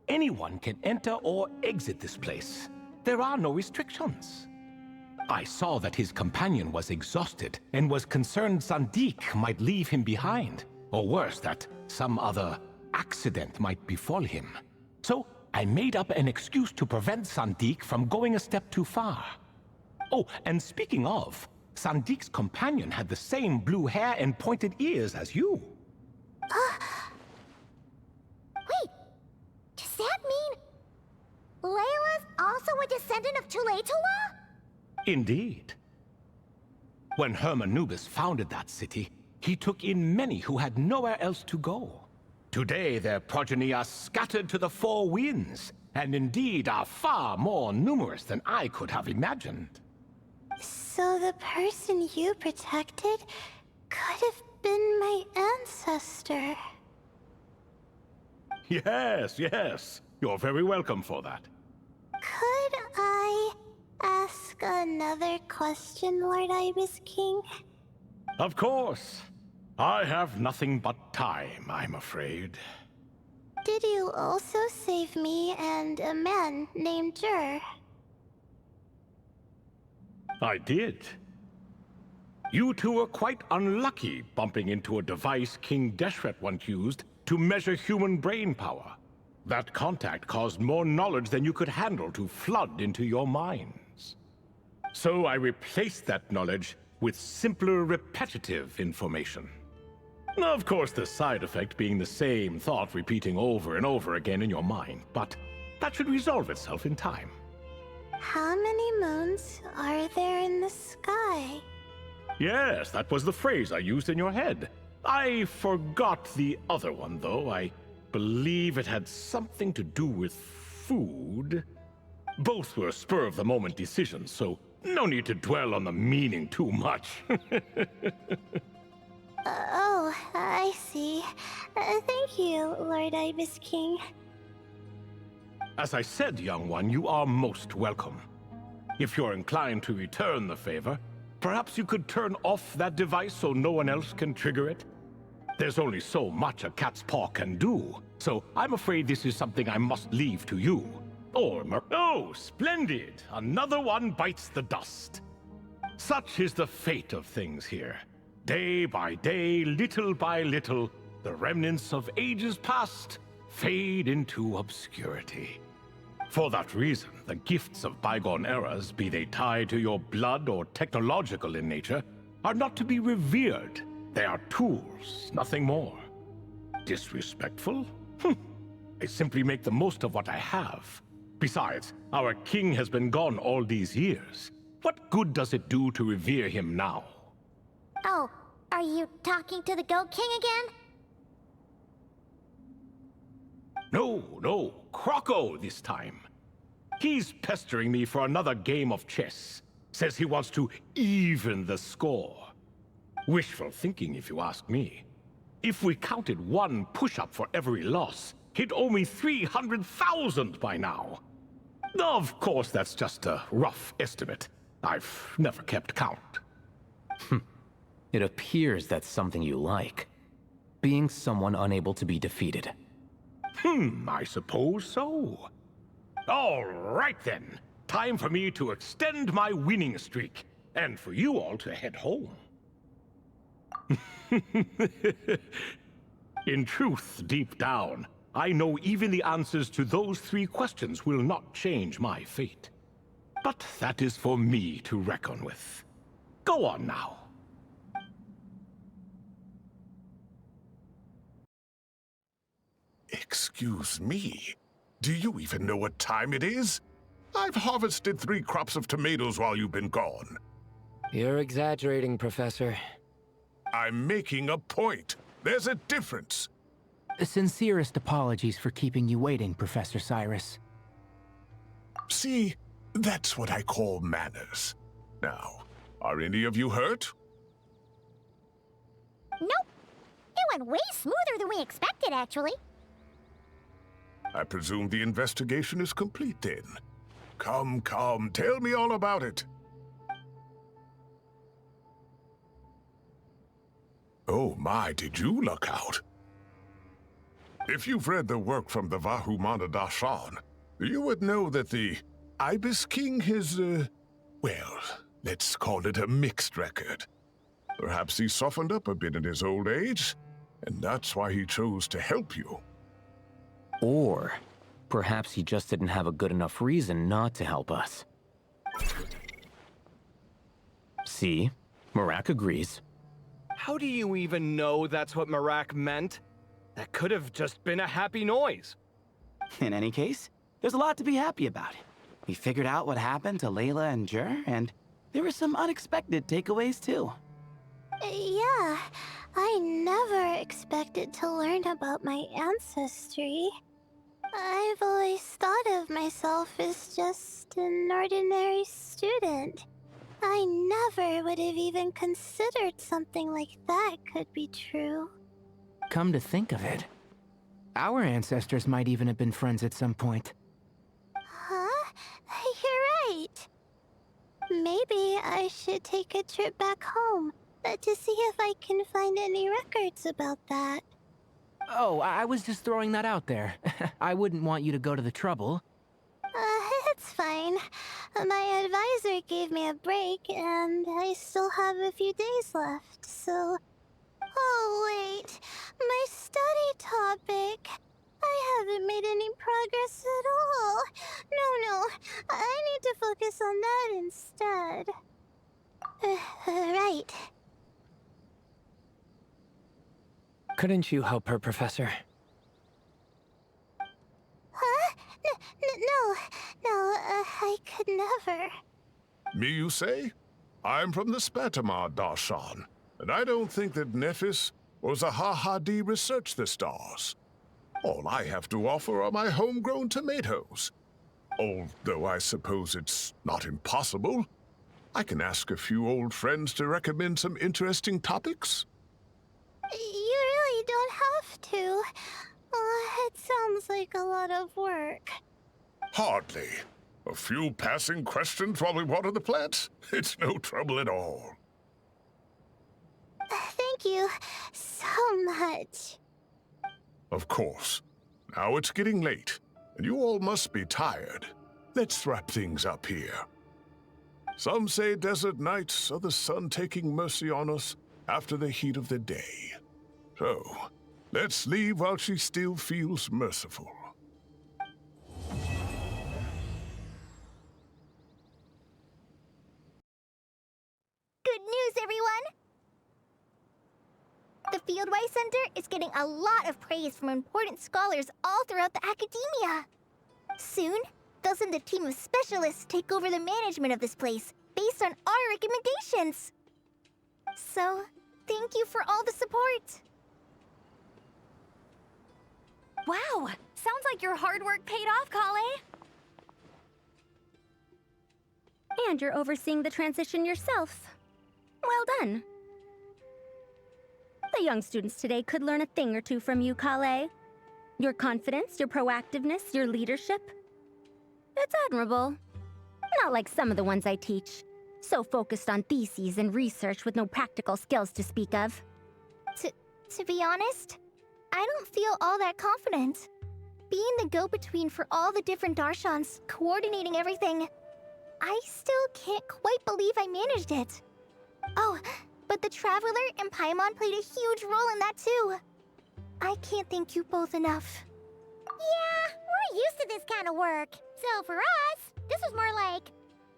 Anyone can enter or exit this place. There are no restrictions. I saw that his companion was exhausted and was concerned Sandik might leave him behind, or worse, that some other accident might befall him. So I made up an excuse to prevent Sandik from going a step too far. Oh, and speaking of, Sandik's companion had the same blue hair and pointed ears as you. Wait, does that mean Layla's also a descendant of Tulatula? Indeed. When Hermanubis founded that city, he took in many who had nowhere else to go. Today their progeny are scattered to the four winds, and indeed are far more numerous than I could have imagined. So the person you protected could have been my ancestor. Yes, yes. You're very welcome for that. Could I ask another question, Lord Ibis King? Of course. I have nothing but time, I'm afraid. Did you also save me and a man named Jur? I did. You two were quite unlucky bumping into a device King Deshret once used to measure human brain power. That contact caused more knowledge than you could handle to flood into your minds. So I replaced that knowledge with simpler, repetitive information. Of course, the side effect being the same thought repeating over and over again in your mind, but that should resolve itself in time. How many moons are there in the sky? Yes, that was the phrase I used in your head. I forgot the other one, though. I believe it had something to do with food. Both were spur-of-the-moment decisions, so no need to dwell on the meaning too much. Oh, I see. Thank you, Lord Ibis King. As I said, young one, you are most welcome. If you're inclined to return the favor, perhaps you could turn off that device so no one else can trigger it? There's only so much a cat's paw can do, so I'm afraid this is something I must leave to you. Or oh, splendid! Another one bites the dust. Such is the fate of things here. Day by day, little by little, the remnants of ages past fade into obscurity. For that reason, the gifts of bygone eras, be they tied to your blood or technological in nature, are not to be revered. They are tools, nothing more. Disrespectful? I simply make the most of what I have. Besides, our king has been gone all these years. What good does it do to revere him now? Oh, are you talking to the Goat King again? No, Croco this time. He's pestering me for another game of chess. Says he wants to even the score. Wishful thinking, if you ask me. If we counted one push-up for every loss, he'd owe me 300,000 by now. Of course, that's just a rough estimate. I've never kept count. It appears that's something you like. Being someone unable to be defeated. I suppose so. All right then. Time for me to extend my winning streak. and for you all to head home. In truth, deep down, I know even the answers to those 3 questions will not change my fate. But that is for me to reckon with. Go on now. Excuse me. Do you even know what time it is? I've harvested 3 crops of tomatoes while you've been gone. You're exaggerating, Professor. I'm making a point. There's a difference. Sincerest apologies for keeping you waiting, Professor Cyrus. See, that's what I call manners. Now, are any of you hurt? Nope. It went way smoother than we expected, actually. I presume the investigation is complete then. Come, tell me all about it. Oh my, did you look out? If you've read the work from the Vahumana Darshan, you would know that the Ibis King has, well, let's call it a mixed record. Perhaps he softened up a bit in his old age, and that's why he chose to help you. Or perhaps he just didn't have a good enough reason not to help us. See? Marak agrees. How do you even know that's what Marak meant? That could have just been a happy noise. In any case, there's a lot to be happy about. We figured out what happened to Layla and Jur, and there were some unexpected takeaways too. Yeah, I never expected to learn about my ancestry. I've always thought of myself as just an ordinary student. I never would have even considered something like that could be true. Come to think of it, our ancestors might even have been friends at some point. Huh? You're right. Maybe I should take a trip back home to see if I can find any records about that. Oh, I was just throwing that out there. I wouldn't want you to go to the trouble. It's fine. My advisor gave me a break, and I still have a few days left, so... Oh, wait. My study topic. I haven't made any progress at all. No. I need to focus on that instead. Right. Couldn't you help her, Professor? Huh? No, I could never. Me, you say? I'm from the Spatamar Darshan, and I don't think that Nephis or Zahahadi researched the stars. All I have to offer are my homegrown tomatoes. Although I suppose it's not impossible. I can ask a few old friends to recommend some interesting topics. You really don't have to. It sounds like a lot of work. Hardly. A few passing questions while we water the plants? It's no trouble at all. Thank you so much. Of course. Now it's getting late, and you all must be tired. Let's wrap things up here. Some say desert nights are the sun taking mercy on us after the heat of the day. So, let's leave while she still feels merciful. Good news, everyone! The Fieldwide Center is getting a lot of praise from important scholars all throughout the academia. Soon, they'll send a team of specialists to take over the management of this place based on our recommendations. So, thank you for all the support. Wow! Sounds like your hard work paid off, Kale. And you're overseeing the transition yourself. Well done. The young students today could learn a thing or two from you, Kale. Your confidence, your proactiveness, your leadership. It's admirable. Not like some of the ones I teach. So focused on theses and research with no practical skills to speak of. To be honest, I don't feel all that confident. Being the go-between for all the different Darshans, coordinating everything, I still can't quite believe I managed it. Oh, but the Traveler and Paimon played a huge role in that too. I can't thank you both enough. Yeah, we're used to this kind of work. So for us, this was more like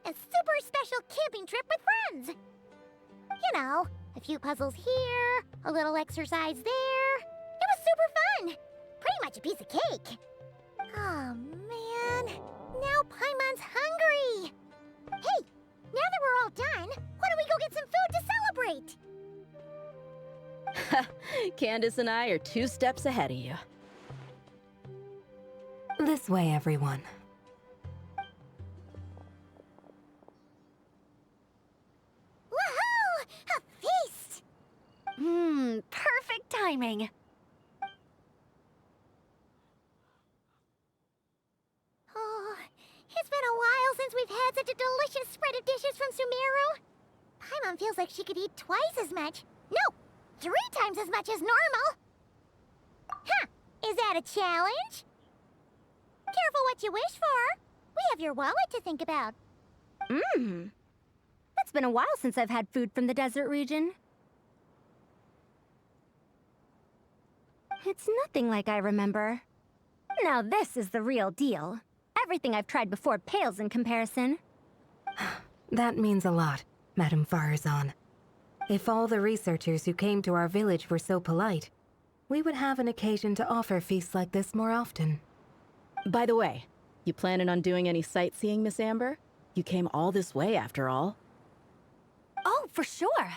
a super special camping trip with friends. You know, a few puzzles here, a little exercise there. It was super fun. Pretty much a piece of cake. Oh, man. Now Paimon's hungry. Hey, now that we're all done, why don't we go get some food to celebrate? Candace and I are 2 steps ahead of you. This way, everyone. Woohoo! A feast! Perfect timing. Oh, it's been a while since we've had such a delicious spread of dishes from Sumeru. Paimon feels like she could eat twice as much. No, 3 times as much as normal. Huh, is that a challenge? Careful what you wish for. We have your wallet to think about. It's been a while since I've had food from the desert region. It's nothing like I remember. Now this is the real deal. Everything I've tried before pales in comparison. That means a lot, Madame Farazan. If all the researchers who came to our village were so polite, we would have an occasion to offer feasts like this more often. By the way, you planning on doing any sightseeing, Miss Amber? You came all this way after all. Oh, for sure.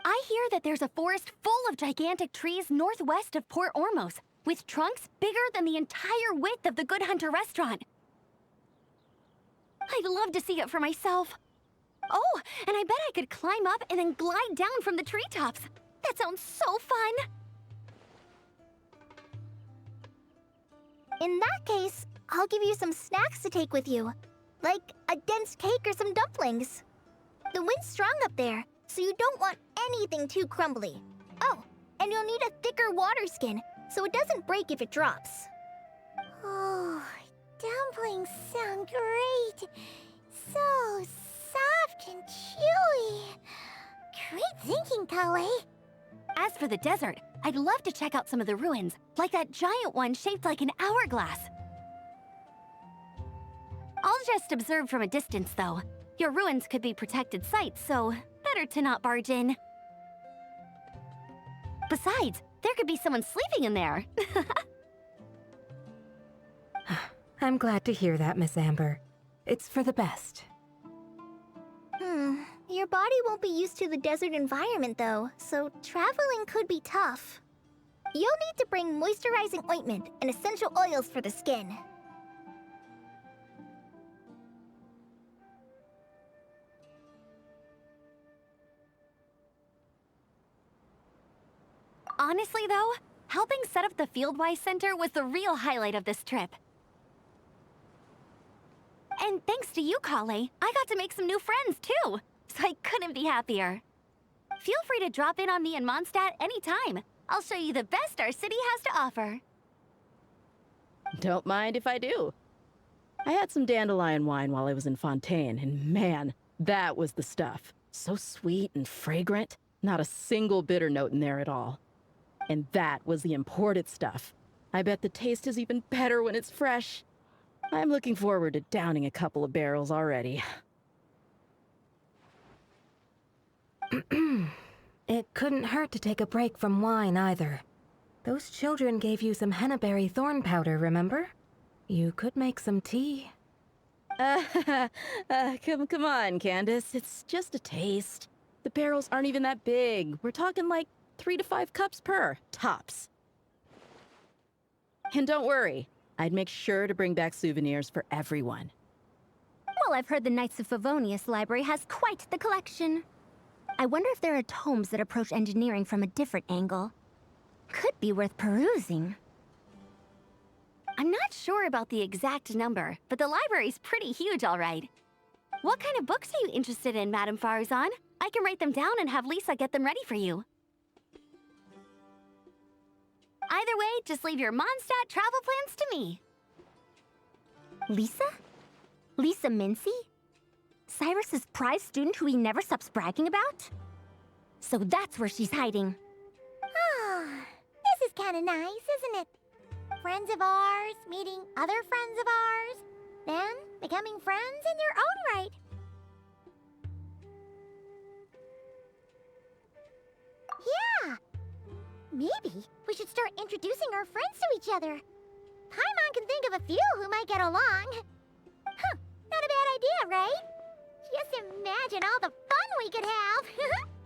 I hear that there's a forest full of gigantic trees northwest of Port Ormos, with trunks bigger than the entire width of the Good Hunter restaurant. I'd love to see it for myself. Oh, and I bet I could climb up and then glide down from the treetops. That sounds so fun. In that case, I'll give you some snacks to take with you. Like a dense cake or some dumplings. The wind's strong up there, so you don't want anything too crumbly. Oh, and you'll need a thicker water skin, so it doesn't break if it drops. Oh, dumplings sound great. So soft and chewy. Great thinking, Kale. As for the desert, I'd love to check out some of the ruins, like that giant one shaped like an hourglass. I'll just observe from a distance, though. Your ruins could be protected sites, so better to not barge in. Besides, there could be someone sleeping in there. I'm glad to hear that, Miss Amber. It's for the best. Your body won't be used to the desert environment though, so traveling could be tough. You'll need to bring moisturizing ointment and essential oils for the skin. Honestly, though, helping set up the Fieldwide Center was the real highlight of this trip. And thanks to you, Kale, I got to make some new friends, too. So I couldn't be happier. Feel free to drop in on me in Mondstadt anytime. I'll show you the best our city has to offer. Don't mind if I do. I had some dandelion wine while I was in Fontaine, and man, that was the stuff. So sweet and fragrant, not a single bitter note in there at all. And that was the imported stuff. I bet the taste is even better when it's fresh. I'm looking forward to downing a couple of barrels already. It couldn't hurt to take a break from wine either. Those children gave you some hennaberry thorn powder, remember? You could make some tea. Come on, Candace. It's just a taste. The barrels aren't even that big. We're talking like 3 to 5 cups per, tops. And don't worry, I'd make sure to bring back souvenirs for everyone. Well, I've heard the Knights of Favonius Library has quite the collection. I wonder if there are tomes that approach engineering from a different angle. Could be worth perusing. I'm not sure about the exact number, but the library's pretty huge, all right. What kind of books are you interested in, Madame Farazan? I can write them down and have Lisa get them ready for you. Either way, just leave your Mondstadt travel plans to me. Lisa? Lisa Mincy? Cyrus's prize student who he never stops bragging about? So that's where she's hiding. Ah, this is kind of nice, isn't it? Friends of ours meeting other friends of ours, then becoming friends in their own right. Yeah! Maybe we should start introducing our friends to each other. Paimon can think of a few who might get along. Huh, not a bad idea, right? Just imagine all the fun we could have!